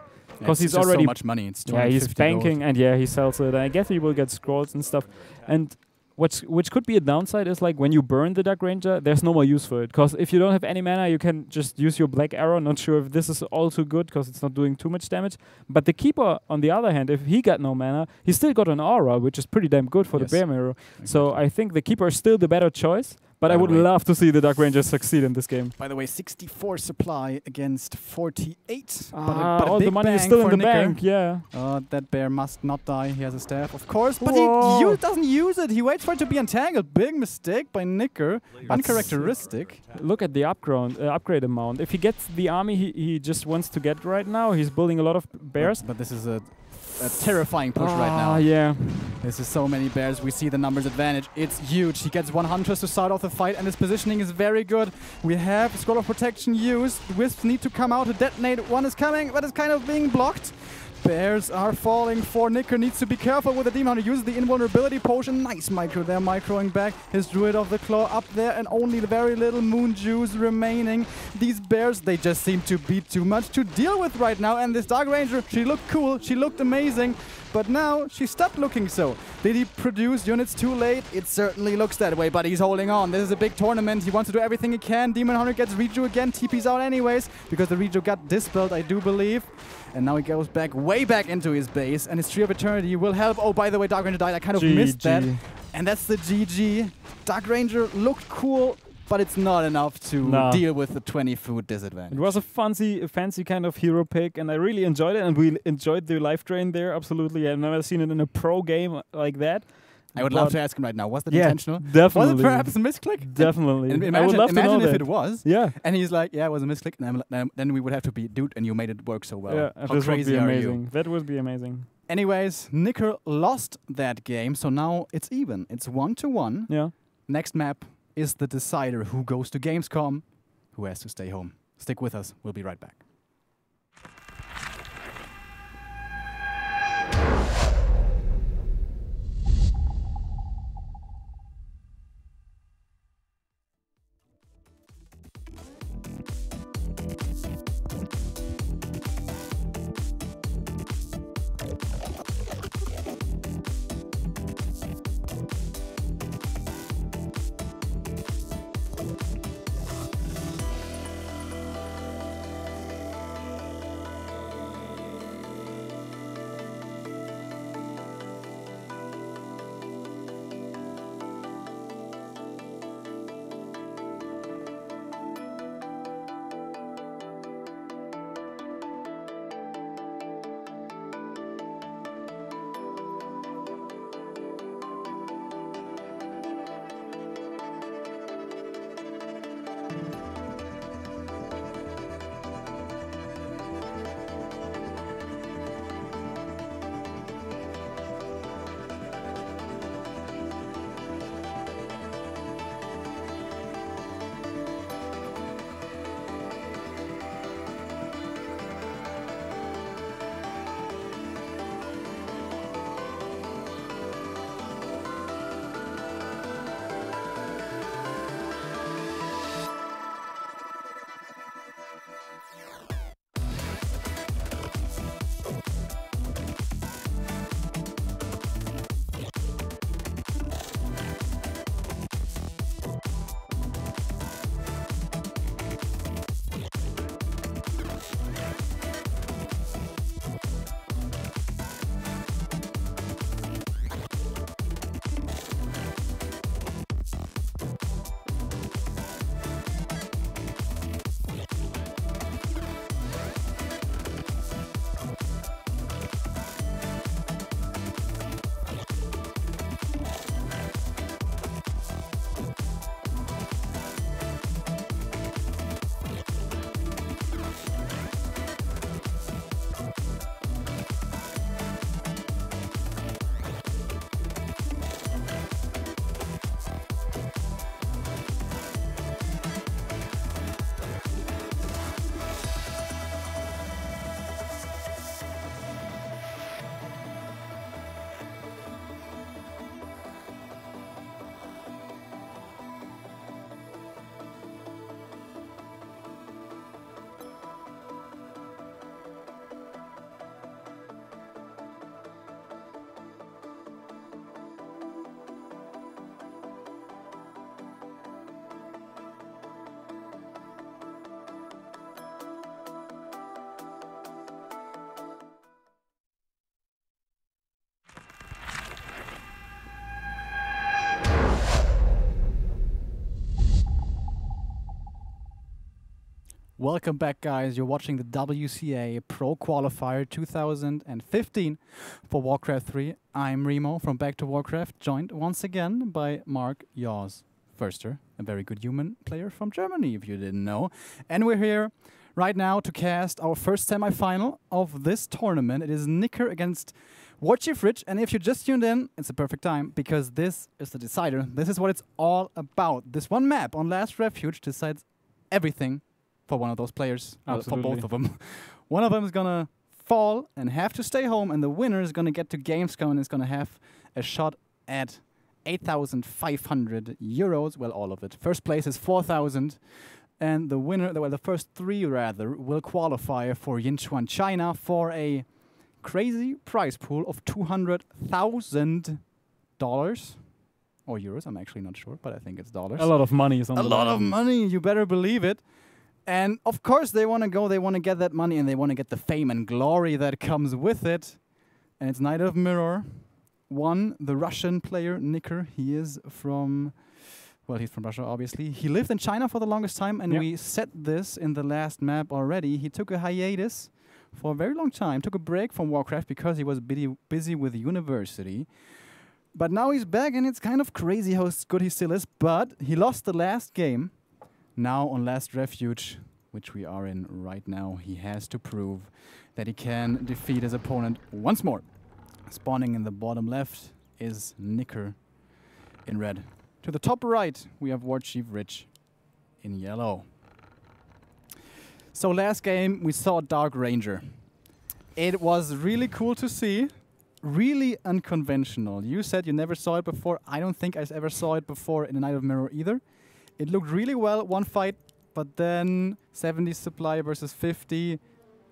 because he's just already so much money. It's yeah, he's 250 banking, gold. and yeah, he sells it. I guess he will get scrolls and stuff. And which could be a downside is like when you burn the Dark Ranger, there's no more use for it. Because if you don't have any mana, you can just use your Black Arrow. Not sure if this is also good because it's not doing too much damage. But the Keeper, on the other hand, if he got no mana, he still got an Aura, which is pretty damn good for the Bear Mirror. Exactly. So I think the Keeper is still the better choice. But I would love to see the Dark Ranger succeed in this game. By the way, 64 supply against 48. All the money is still in the bank, yeah. That bear must not die. He has a staff, of course, but Whoa. he doesn't use it. He waits for it to be entangled. Big mistake by Nicker. Uncharacteristic. Look at the upgrade amount. If he gets the army he just wants to get right now, he's building a lot of bears. But this is a terrifying push right now. Yeah. This is so many bears. We see the numbers advantage. It's huge. He gets 1 Huntress to start off the fight, and his positioning is very good. We have Scroll of Protection used. The Wisps need to come out to detonate. One is coming, but it's kind of being blocked. Bears are falling for Nicker. Needs to be careful with the Demon Hunter. Uses the invulnerability potion. Nice micro there, microing back. His Druid of the Claw up there, and only the very little Moon Juice remaining. These bears, they just seem to be too much to deal with right now. And this Dark Ranger, she looked cool. She looked amazing. But now she stopped looking so. Did he produce units too late? It certainly looks that way, but he's holding on. This is a big tournament. He wants to do everything he can. Demon Hunter gets Reju again. TP's out anyways, because the Reju got dispelled, I do believe. And now he goes back, way back into his base, and his Tree of Eternity will help. Oh, by the way, Dark Ranger died. I kind of missed that. And that's the GG. Dark Ranger looked cool, but it's not enough to deal with the 20 food disadvantage. It was a fancy kind of hero pick, and I really enjoyed it, and we enjoyed the life drain there, absolutely. I've never seen it in a pro game like that. I would love to ask him right now, was that intentional? Definitely. Was it perhaps a misclick? Definitely. And I would love to know imagine if that. it was. Yeah. And he's like, yeah, it was a misclick. And then we would have to be, dude, and you made it work so well. Yeah, How this would crazy be are amazing. you? That would be amazing. Anyways, Nicker lost that game, so now it's even. It's 1-1. Yeah. Next map is the decider. Who goes to Gamescom, who has to stay home. Stick with us. We'll be right back. Welcome back, guys. You're watching the WCA Pro Qualifier 2015 for WarCraft 3. I'm Remo from Back to Warcraft, joined once again by Mark Jaws Förster, a very good human player from Germany, if you didn't know. And we're here right now to cast our first semi-final of this tournament. It is Nicker against WarchiefRich, and if you just tuned in, it's a perfect time, because this is the decider. This is what it's all about. This one map on Last Refuge decides everything for one of those players, for both of them. One of them is gonna fall and have to stay home, and the winner is gonna get to gamescom and is gonna have a shot at 8,500 euros. Well, all of it. First place is 4,000, and the winner, well, the first three rather, will qualify for Yinchuan, China, for a crazy prize pool of $200,000 or euros. I'm actually not sure, but I think it's dollars. A lot of money is on the line. A lot of money, you better believe it. And of course they want to go, they want to get that money, and they want to get the fame and glory that comes with it. And it's Knight of Mirror. One, the Russian player, Nicker, he is from, well, he's from Russia, obviously. He lived in China for the longest time, and we said this in the last map already. He took a hiatus for a very long time, took a break from Warcraft because he was busy with university. But now he's back, and it's kind of crazy how good he still is. But he lost the last game. Now on Last Refuge, which we are in right now, he has to prove that he can defeat his opponent once more. Spawning in the bottom left is Nicker in red. To the top right, we have WarchiefRich in yellow. So last game, we saw Dark Ranger. It was really cool to see. Really unconventional. You said you never saw it before. I don't think I ever saw it before in a Knight of Mirror either. It looked really well, one fight, but then 70 supply versus 50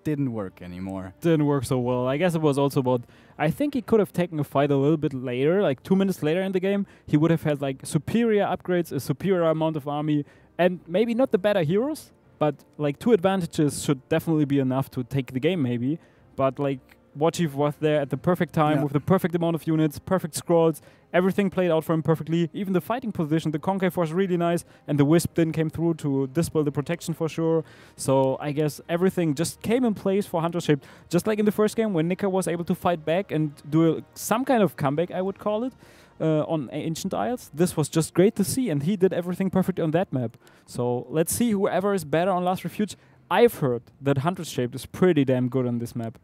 didn't work anymore. Didn't work so well. I guess it was also about, I think he could have taken a fight a little bit later, like 2 minutes later in the game. He would have had like superior upgrades, a superior amount of army, and maybe not the better heroes, but like 2 advantages should definitely be enough to take the game maybe. But like Warchief was there at the perfect time with the perfect amount of units, perfect scrolls, everything played out for him perfectly. Even the fighting position, the concave was really nice, and the Wisp then came through to dispel the protection for sure. So I guess everything just came in place for Hunter Shaped. Just like in the first game when Nicker was able to fight back and do some kind of comeback, I would call it, on Ancient Isles. This was just great to see, and he did everything perfect on that map. So let's see whoever is better on Last Refuge. I've heard that Hunter Shaped is pretty damn good on this map.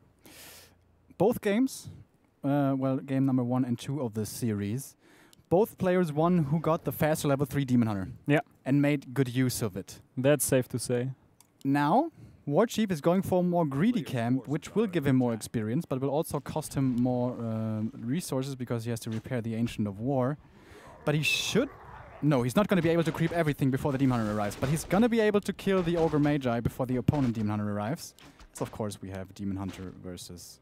Both games, well, game number 1 and 2 of this series, both players won who got the faster level 3 Demon Hunter. Yeah. And made good use of it. That's safe to say. Now, Warchief is going for a more greedy camp, which will give him more experience, but will also cost him more resources because he has to repair the Ancient of War. But he should... No, he's not going to be able to creep everything before the Demon Hunter arrives, but he's going to be able to kill the Ogre Magi before the opponent Demon Hunter arrives. So, of course, we have Demon Hunter versus...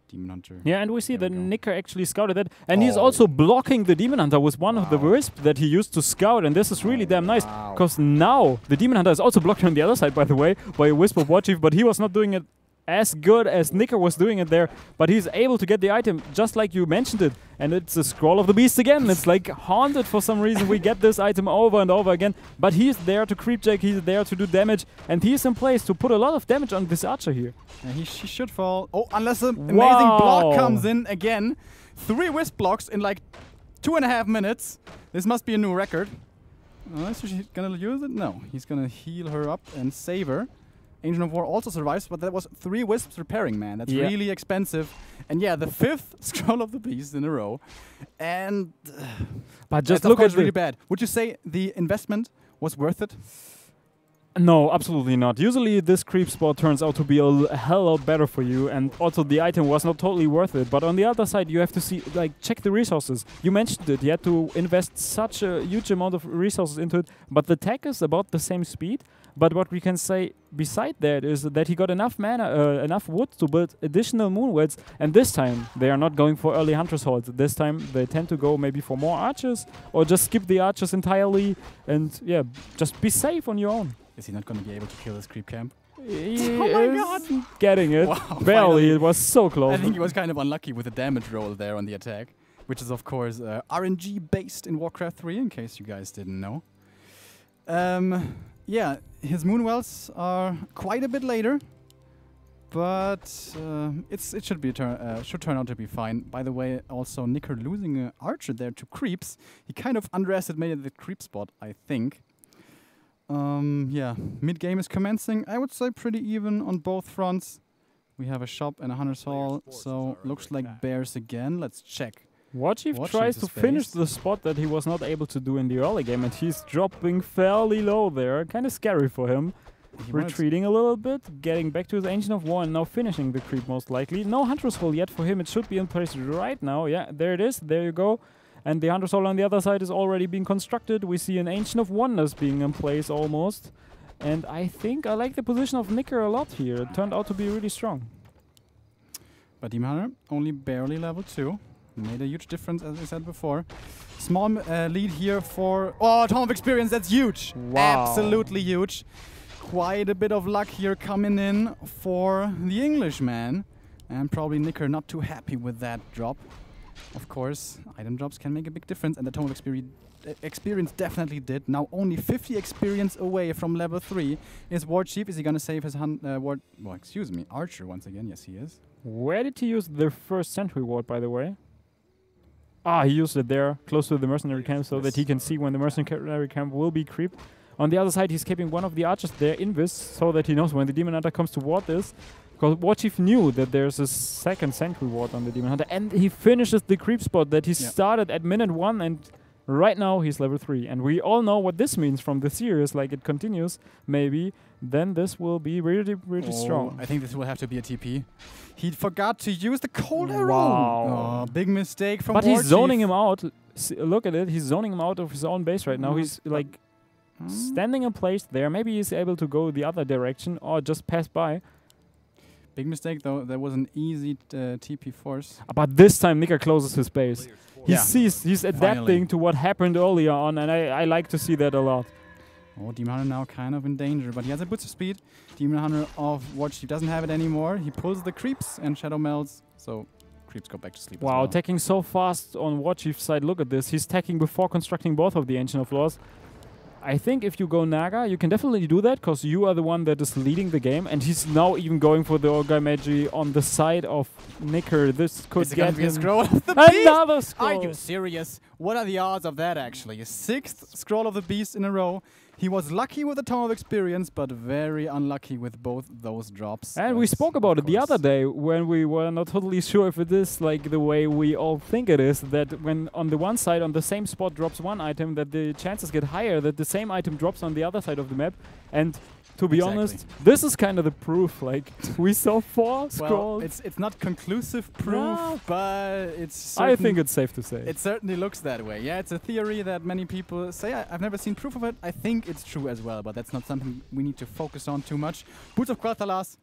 Demon Hunter. Yeah, and we see that Nicker actually scouted it, and he's also blocking the Demon Hunter with one of the Wisp that he used to scout, and this is really damn nice, because now the Demon Hunter is also blocked on the other side, by the way, by a Wisp of Warchief, but he was not doing it as good as Nicker was doing it there, but he's able to get the item just like you mentioned it, and it's a Scroll of the Beast again. It's like haunted for some reason. We get this item over and over again, but he's there to creepjack, he's there to do damage, and he's in place to put a lot of damage on this archer here. He should fall. Oh, unless an amazing block comes in again. 3 Wisp blocks in like 2.5 minutes. This must be a new record. Is he gonna use it? No, he's gonna heal her up and save her. Ancient of War also survives, but that was 3 Wisps repairing, man. That's really expensive. And yeah, the 5th Scroll of the Beast in a row. And but just look at really bad. Would you say the investment was worth it? No, absolutely not. Usually this creep spot turns out to be a hell lot better for you, and also the item was not totally worth it. But on the other side, you have to see, like, check the resources. You mentioned it, you had to invest such a huge amount of resources into it, but the tech is about the same speed. But what we can say beside that is that he got enough mana, enough wood to build additional Moonweds, and this time they are not going for early Hunter's Halls. This time they tend to go maybe for more archers, or just skip the archers entirely, and yeah, just be safe on your own. Is he not going to be able to kill this creep camp? He oh my god! Getting it. Wow, barely. Finally. It was so close. I think he was kind of unlucky with the damage roll there on the attack, which is of course RNG based in Warcraft 3, in case you guys didn't know. Yeah, his Moonwells are quite a bit later, but it should turn out to be fine. By the way, also Nicker losing an Archer there to creeps. He kind of underestimated the creep spot, I think. Yeah, mid game is commencing. I would say pretty even on both fronts. We have a shop and a Hunter's Hall, so looks like bears again. Let's check. Warchief tries to finish the spot that he was not able to do in the early game, and he's dropping fairly low there. Kind of scary for him. Retreating a little bit, getting back to his Ancient of War, and now finishing the creep most likely. No Hunter's Hall yet for him. It should be in place right now. Yeah, there it is. There you go. And the Hunter's Hall on the other side is already being constructed. We see an Ancient of Wonders being in place almost. And I think I like the position of Nicker a lot here. It turned out to be really strong. But Demon Hunter only barely level 2. Made a huge difference, as I said before. Small lead here for... Oh, Tom of Experience, that's huge! Wow. Absolutely huge. Quite a bit of luck here coming in for the Englishman. And probably Nicker not too happy with that drop. Of course, item drops can make a big difference, and the Tome of Experience definitely did. Now only 50 experience away from level 3 is Warchief. Is he gonna save his Archer once again? Yes, he is. Where did he use the first Sentry Ward, by the way? Ah, he used it there, close to the Mercenary Camp, so that he can see when the Mercenary Camp will be creeped. On the other side, he's keeping one of the archers there, Invis, so that he knows when the Demon Hunter comes to ward this. Because Warchief knew that there's a second Sentry Ward on the Demon Hunter, and he finishes the creep spot that he started at minute 1, and right now he's level 3. And we all know what this means from the series, like it continues, maybe, then this will be really, really strong. I think this will have to be a TP. He forgot to use the cold arrow. Wow. Oh, big mistake from But Warchief. he's zoning him out. Look at it, he's zoning him out of his own base right now. He's like standing in place there. Maybe he's able to go the other direction or just pass by. Big mistake though. There was an easy TP force. But this time Nicker closes his base. He sees he's adapting to what happened earlier on, and I like to see that a lot. Oh, Demon Hunter now kind of in danger, but he has a boost of speed. Demon Hunter of Warchief doesn't have it anymore. He pulls the creeps and Shadow Melts, so creeps go back to sleep. Wow, attacking so fast on Warchief's side. Look at this. He's attacking before constructing both of the Ancient of Laws. I think if you go Naga, you can definitely do that, because you are the one that is leading the game, and he's now even going for the Orgai Magi on the side of Nicker. This could get him a scroll of the beast? Another scroll! Are you serious? What are the odds of that, actually? A 6th scroll of the beast in a row. He was lucky with the Tome of Experience, but very unlucky with both those drops. And we spoke about it the other day when we were not totally sure if it is like the way we all think it is, that when on the one side on the same spot drops one item, that the chances get higher that the same item drops on the other side of the map. And to be honest, this is kind of the proof. Like, we saw 4 scrolls. Well, it's not conclusive proof, but it's I think it's safe to say. It certainly looks that way. Yeah, it's a theory that many people say. I've never seen proof of it. I think it's true as well, but that's not something we need to focus on too much. Boots of Quel'Thalas,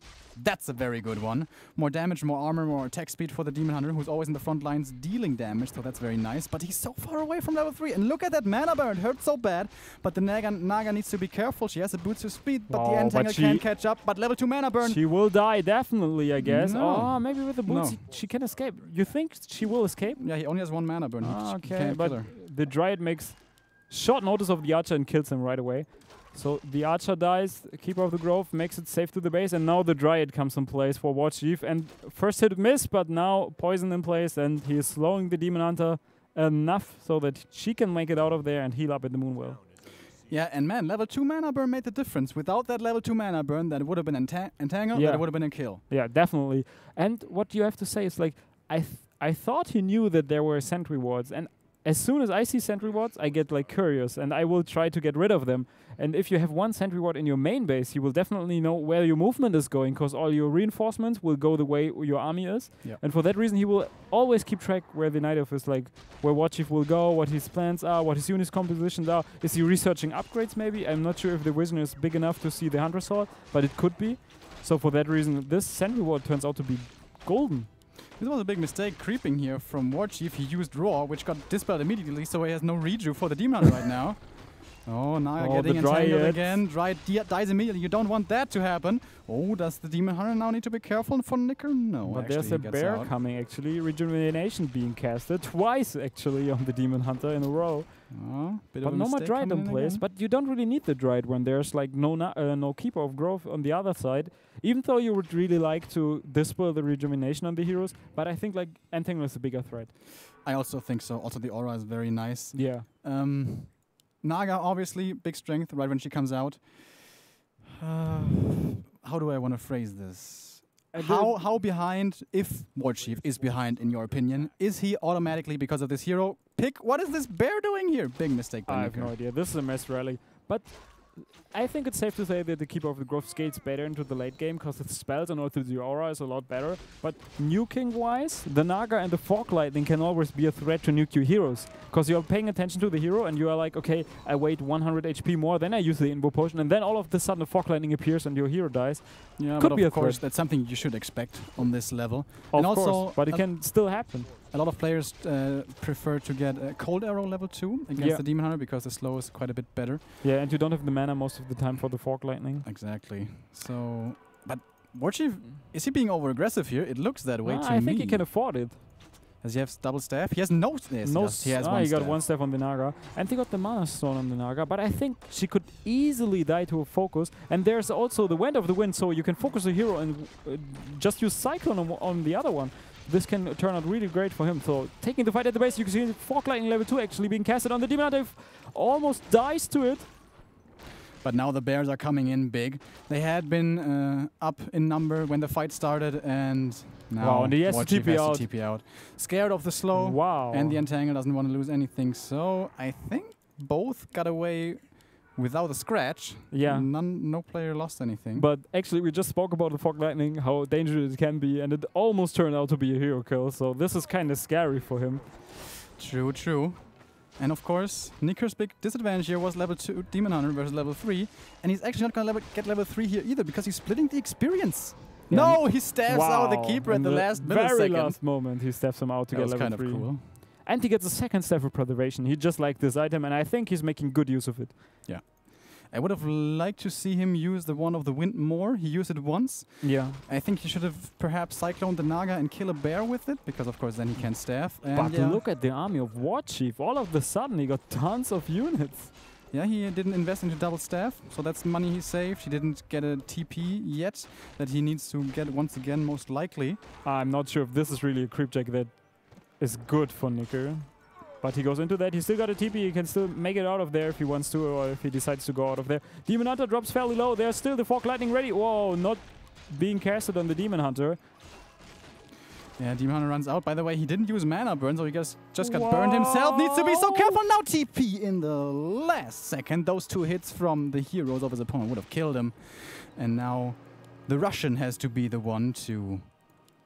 that's a very good one. More damage, more armor, more attack speed for the Demon Hunter, who's always in the front lines dealing damage, so that's very nice. But he's so far away from level 3. And look at that mana burn. It hurts so bad. But the Naga needs to be careful. She has a boost of speed, but the Entangle can't catch up. But level 2 mana burn. She will die, definitely, I guess. No. Oh, maybe with the boots she can escape. You think she will escape? Yeah, he only has 1 mana burn. Okay, but the Dryad makes short notice of the Archer and kills him right away. So the Archer dies, Keeper of the Grove makes it safe to the base, and now the Dryad comes in place for Warchief. And first hit miss, but now Poison in place, and he is slowing the Demon Hunter enough so that she can make it out of there and heal up at the Moonwell. Yeah, and man, level 2 mana burn made the difference. Without that level 2 mana burn, that would have been Entangle, that would have been a kill. Yeah, definitely. And what you have to say is, like, I thought he knew that there were Sentry Wards, and as soon as I see Sentry Wards, I get like curious, and I will try to get rid of them. And if you have 1 Sentry Ward in your main base, you will definitely know where your movement is going, because all your reinforcements will go the way your army is. Yep. And for that reason, he will always keep track where the Night Elf is, like where Warchief will go, what his plans are, what his unit compositions are. Is he researching upgrades maybe? I'm not sure if the vision is big enough to see the Hunter Sword, but it could be. So for that reason, this Sentry Ward turns out to be golden. This was a big mistake creeping here from Warchief. He used Roar, which got dispelled immediately, so he has no reju for the Demon Hunter right now. Oh, now you're Oh, getting the entangled Dryad. again. Dryad dies immediately. You don't want that to happen. Oh, does the Demon Hunter now need to be careful for Nicker? No, But actually, there's a he gets bear out. coming, actually. Rejuvenation being casted twice, actually, on the Demon Hunter in a row. Oh, bit But of a no more mistake Dryad coming in in place. again. But you don't really need the Dryad when there's like no Keeper of Growth on the other side. Even though you would really like to dispel the Rejuvenation on the heroes. But I think like Entangle is a bigger threat. I also think so. Also, the aura is very nice. Yeah. Naga, obviously, big strength right when she comes out. How do I want to phrase this? How behind, if Warchief is behind, in your opinion, is he automatically because of this hero pick? What is this bear doing here? Big mistake by I have Nicker. no idea. This is a mess rally. But I think it's safe to say that the Keeper of the Growth scales better into the late game because its spells and also the aura is a lot better. But nuking-wise, the Naga and the Fog Lightning can always be a threat to nuke your heroes. Because you're paying attention to the hero and you are like, okay, I wait 100 HP more, then I use the Invo Potion, and then all of a sudden the Fog Lightning appears and your hero dies. Yeah, Could but be a of course, threat. that's something you should expect on this level. Of and also, course, but it can still happen. a lot of players prefer to get a Cold Arrow level 2 against Yeah. the Demon Hunter because the slow is quite a bit better. Yeah, and you don't have the mana most of the time for the Fog Lightning. Exactly. So, but Warchief, is he being over-aggressive here? It looks that way to I me. think he can afford it. Does he have double staff? He has no. Yes, No, he has one he got staff. one staff on the Naga, and he got the Mana Stone on the Naga. But I think she could easily die to a focus. And there's also the Wind of the Wind, so you can focus a hero and just use Cyclone on the other one. This can turn out really great for him. So taking the fight at the base, you can see Fog Lightning level 2 actually being casted on the Demon Hunter. Almost dies to it. But now the bears are coming in big. They had been up in number when the fight started, and now Wow, and he has to Warchief TP has out. to TP out. Scared of the slow. Wow. And the Entangle doesn't want to lose anything. So I think both got away without a scratch. Yeah. No player lost anything. But actually, we just spoke about the Fog Lightning, how dangerous it can be, and it almost turned out to be a hero kill. So this is kind of scary for him. True, true. And of course, Nicker's big disadvantage here was level 2 Demon Hunter versus level 3. And he's actually not going to get level 3 here either because he's splitting the experience. Yeah. No, he stabs out the Keeper In at the last very millisecond. last moment, he stabs him out to That get was level kind 3. of cool. And he gets a second Staff of Preservation. He just liked this item, and I think he's making good use of it. Yeah. I would have liked to see him use the One of the Wind more. He used it once. Yeah. I think he should have perhaps cycloned the Naga and kill a bear with it, because of course then he can staff. And But yeah, look at the army of Warchief. All of a sudden, he got tons of units. yeah, he didn't invest into double staff, so that's money he saved. He didn't get a TP yet that he needs to get once again, most likely. I'm not sure if this is really a creep check that is good for Nicker. But he goes into that. He's still got a TP. He can still make it out of there if he wants to, or if he decides to go out of there. Demon Hunter drops fairly low. There's still the Fog Lightning ready. Whoa, not being casted on the Demon Hunter. Yeah, Demon Hunter runs out. By the way, he didn't use mana burn, so he just got burned himself. Needs to be so careful now. TP in the last second. Those 2 hits from the heroes of his opponent would have killed him. And now the Russian has to be the one to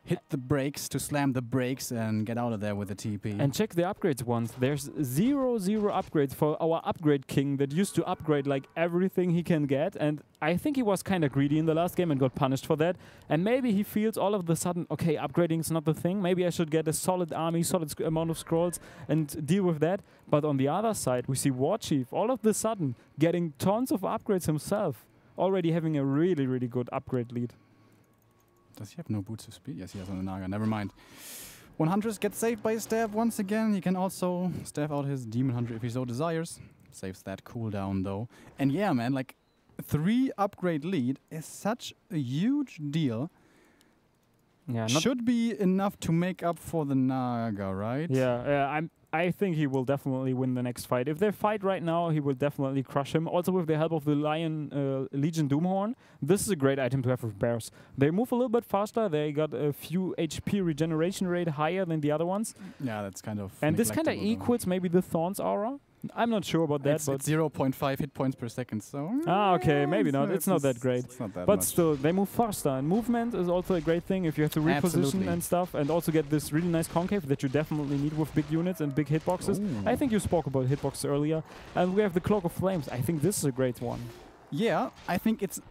hit the brakes, to slam the brakes and get out of there with the TP. And check the upgrades once. There's 0 upgrades for our upgrade king that used to upgrade like everything he can get. And I think he was kind of greedy in the last game and got punished for that. And maybe he feels all of a sudden, okay, upgrading is not the thing. Maybe I should get a solid army, solid amount of scrolls and deal with that. But on the other side, we see Warchief all of a sudden getting tons of upgrades himself. Already having a really, really good upgrade lead. Does he have no boots of speed? Yes, he has on the Naga. Never mind. 100 gets saved by his staff once again. He can also staff out his Demon Hunter if he so desires. Saves that cooldown though. And yeah, man, like 3 upgrade lead is such a huge deal. Yeah, Should be enough to make up for the Naga, right? Yeah, I think he will definitely win the next fight. If they fight right now, he will definitely crush him. Also with the help of the Legion Doomhorn. This is a great item to have with bears. They move a little bit faster. They got a few HP regeneration rate higher than the other ones. Yeah, that's kind of And this kind of neglectable, though. equals maybe the Thorns aura. I'm not sure about that, It's but 0.5 hit points per second, so... okay, maybe not. It's not that great. It's not that But much. still, they move faster, and movement is also a great thing if you have to reposition Absolutely. and stuff, and also get this really nice concave that you definitely need with big units and big hitboxes. Ooh. I think you spoke about hitboxes earlier, and we have the Cloak of Flames. I think this is a great one. Yeah, I think it's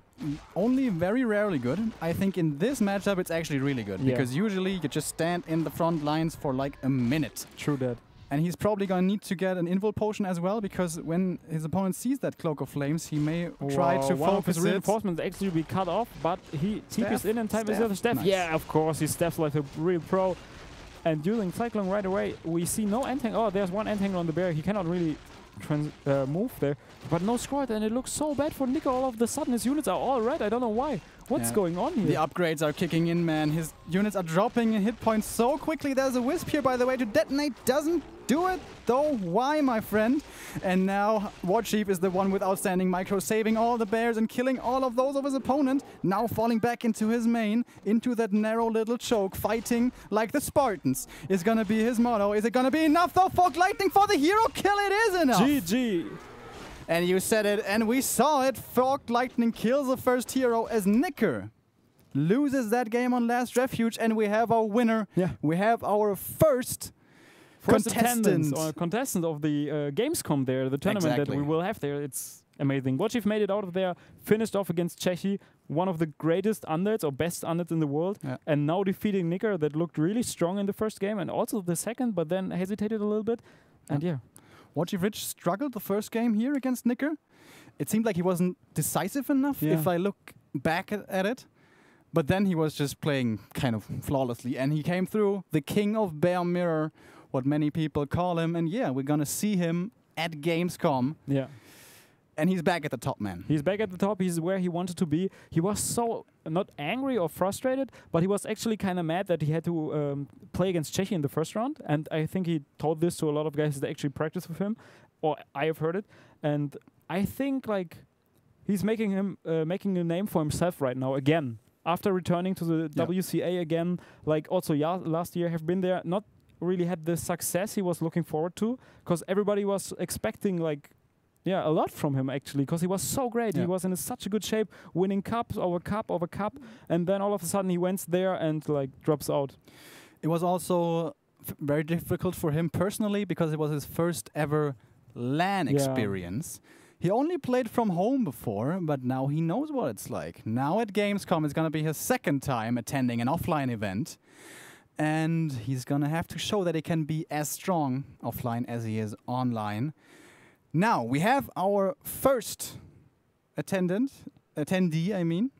only very rarely good. I think in this matchup it's actually really good, Yeah. because usually you just stand in the front lines for like a minute. True that. And he's probably going to need to get an invul potion as well, because when his opponent sees that Cloak of Flames, he may try to one of focus his it. reinforcements actually be cut off, but he TPs in and time is the other Steph. Nice. Yeah, of course, he steps like a real pro. And using Cyclone right away, we see no Entangle. Oh, there's one Entangle on the bear. He cannot really move there, but no Scroll, and it looks so bad for Nico. All of the sudden his units are all red. I don't know why. What's going on here? The upgrades are kicking in, man. His units are dropping in hit points so quickly. There's a Wisp here, by the way, to detonate. Doesn't do it, though. Why, my friend? And now Warchief is the one with outstanding micro, saving all the bears and killing all of those of his opponent. Now falling back into his main, into that narrow little choke, fighting like the Spartans is gonna be his motto. Is it gonna be enough, though? Fog Lightning for the hero kill. It is enough. GG. And you said it, and we saw it. Fog Lightning kills the first hero as Nicker loses that game on Last Refuge, and we have our winner. Yeah. We have our first contestant of the Gamescom there, the tournament that we will have there. It's amazing. Warchief made it out of there, finished off against Czechi, one of the greatest undeads or best undeads in the world, and now defeating Nicker that looked really strong in the first game and also the second, but then hesitated a little bit. And yeah. WarchiefRich struggled the first game here against Nicker. It seemed like he wasn't decisive enough if I look back at it. But then he was just playing kind of flawlessly. And he came through, the king of Bear Mirror, what many people call him. And yeah, we're going to see him at Gamescom. Yeah. And he's back at the top, man. He's back at the top. He's where he wanted to be. He was so not angry or frustrated, but he was actually kind of mad that he had to play against Czechi in the first round. And I think he told this to a lot of guys that actually practice with him, or I have heard it. And I think like he's making a name for himself right now again after returning to the WCA again. Like also last year have been there, not really had the success he was looking forward to, because everybody was expecting like. Yeah, a lot from him actually, because he was so great. He was in such a good shape, winning cup over cup, and then all of a sudden he went there and like drops out. It was also very difficult for him personally, because it was his first ever LAN experience. He only played from home before, but now he knows what it's like. Now at Gamescom, it's going to be his second time attending an offline event. And he's going to have to show that he can be as strong offline as he is online. Now, we have our first attendee, I mean.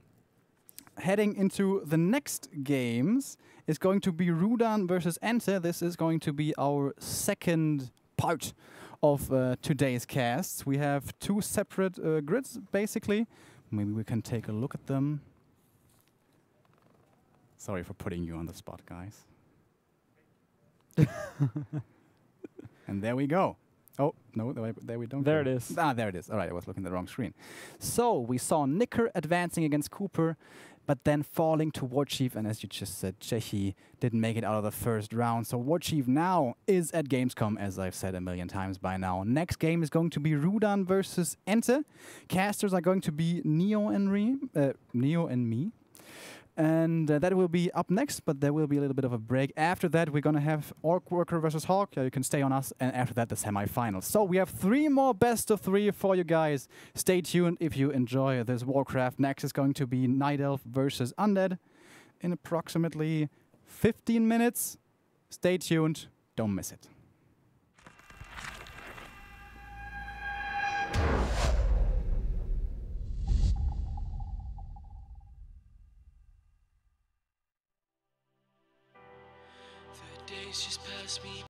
Heading into the next games is going to be Rudan versus Ente. This is going to be our second part of today's casts. We have two separate grids, basically. Maybe we can take a look at them. Sorry for putting you on the spot, guys. And there we go. Oh, no, there we don't. There it is. Ah, there it is. All right, I was looking at the wrong screen. So we saw Nicker advancing against Cooper, but then falling to Warchief. And as you just said, Czechi didn't make it out of the first round. So Warchief now is at Gamescom, as I've said a million times by now. Next game is going to be Rudan versus Ente. Casters are going to be Neo and me. And that will be up next, but there will be a little bit of a break. After that, we're going to have Orc Worker versus Hawk. You can stay on us. And after that, the semifinals. So we have 3 more best of 3 for you guys. Stay tuned if you enjoy this Warcraft. Next is going to be Night Elf versus Undead in approximately 15 minutes. Stay tuned. Don't miss it. Days just pass me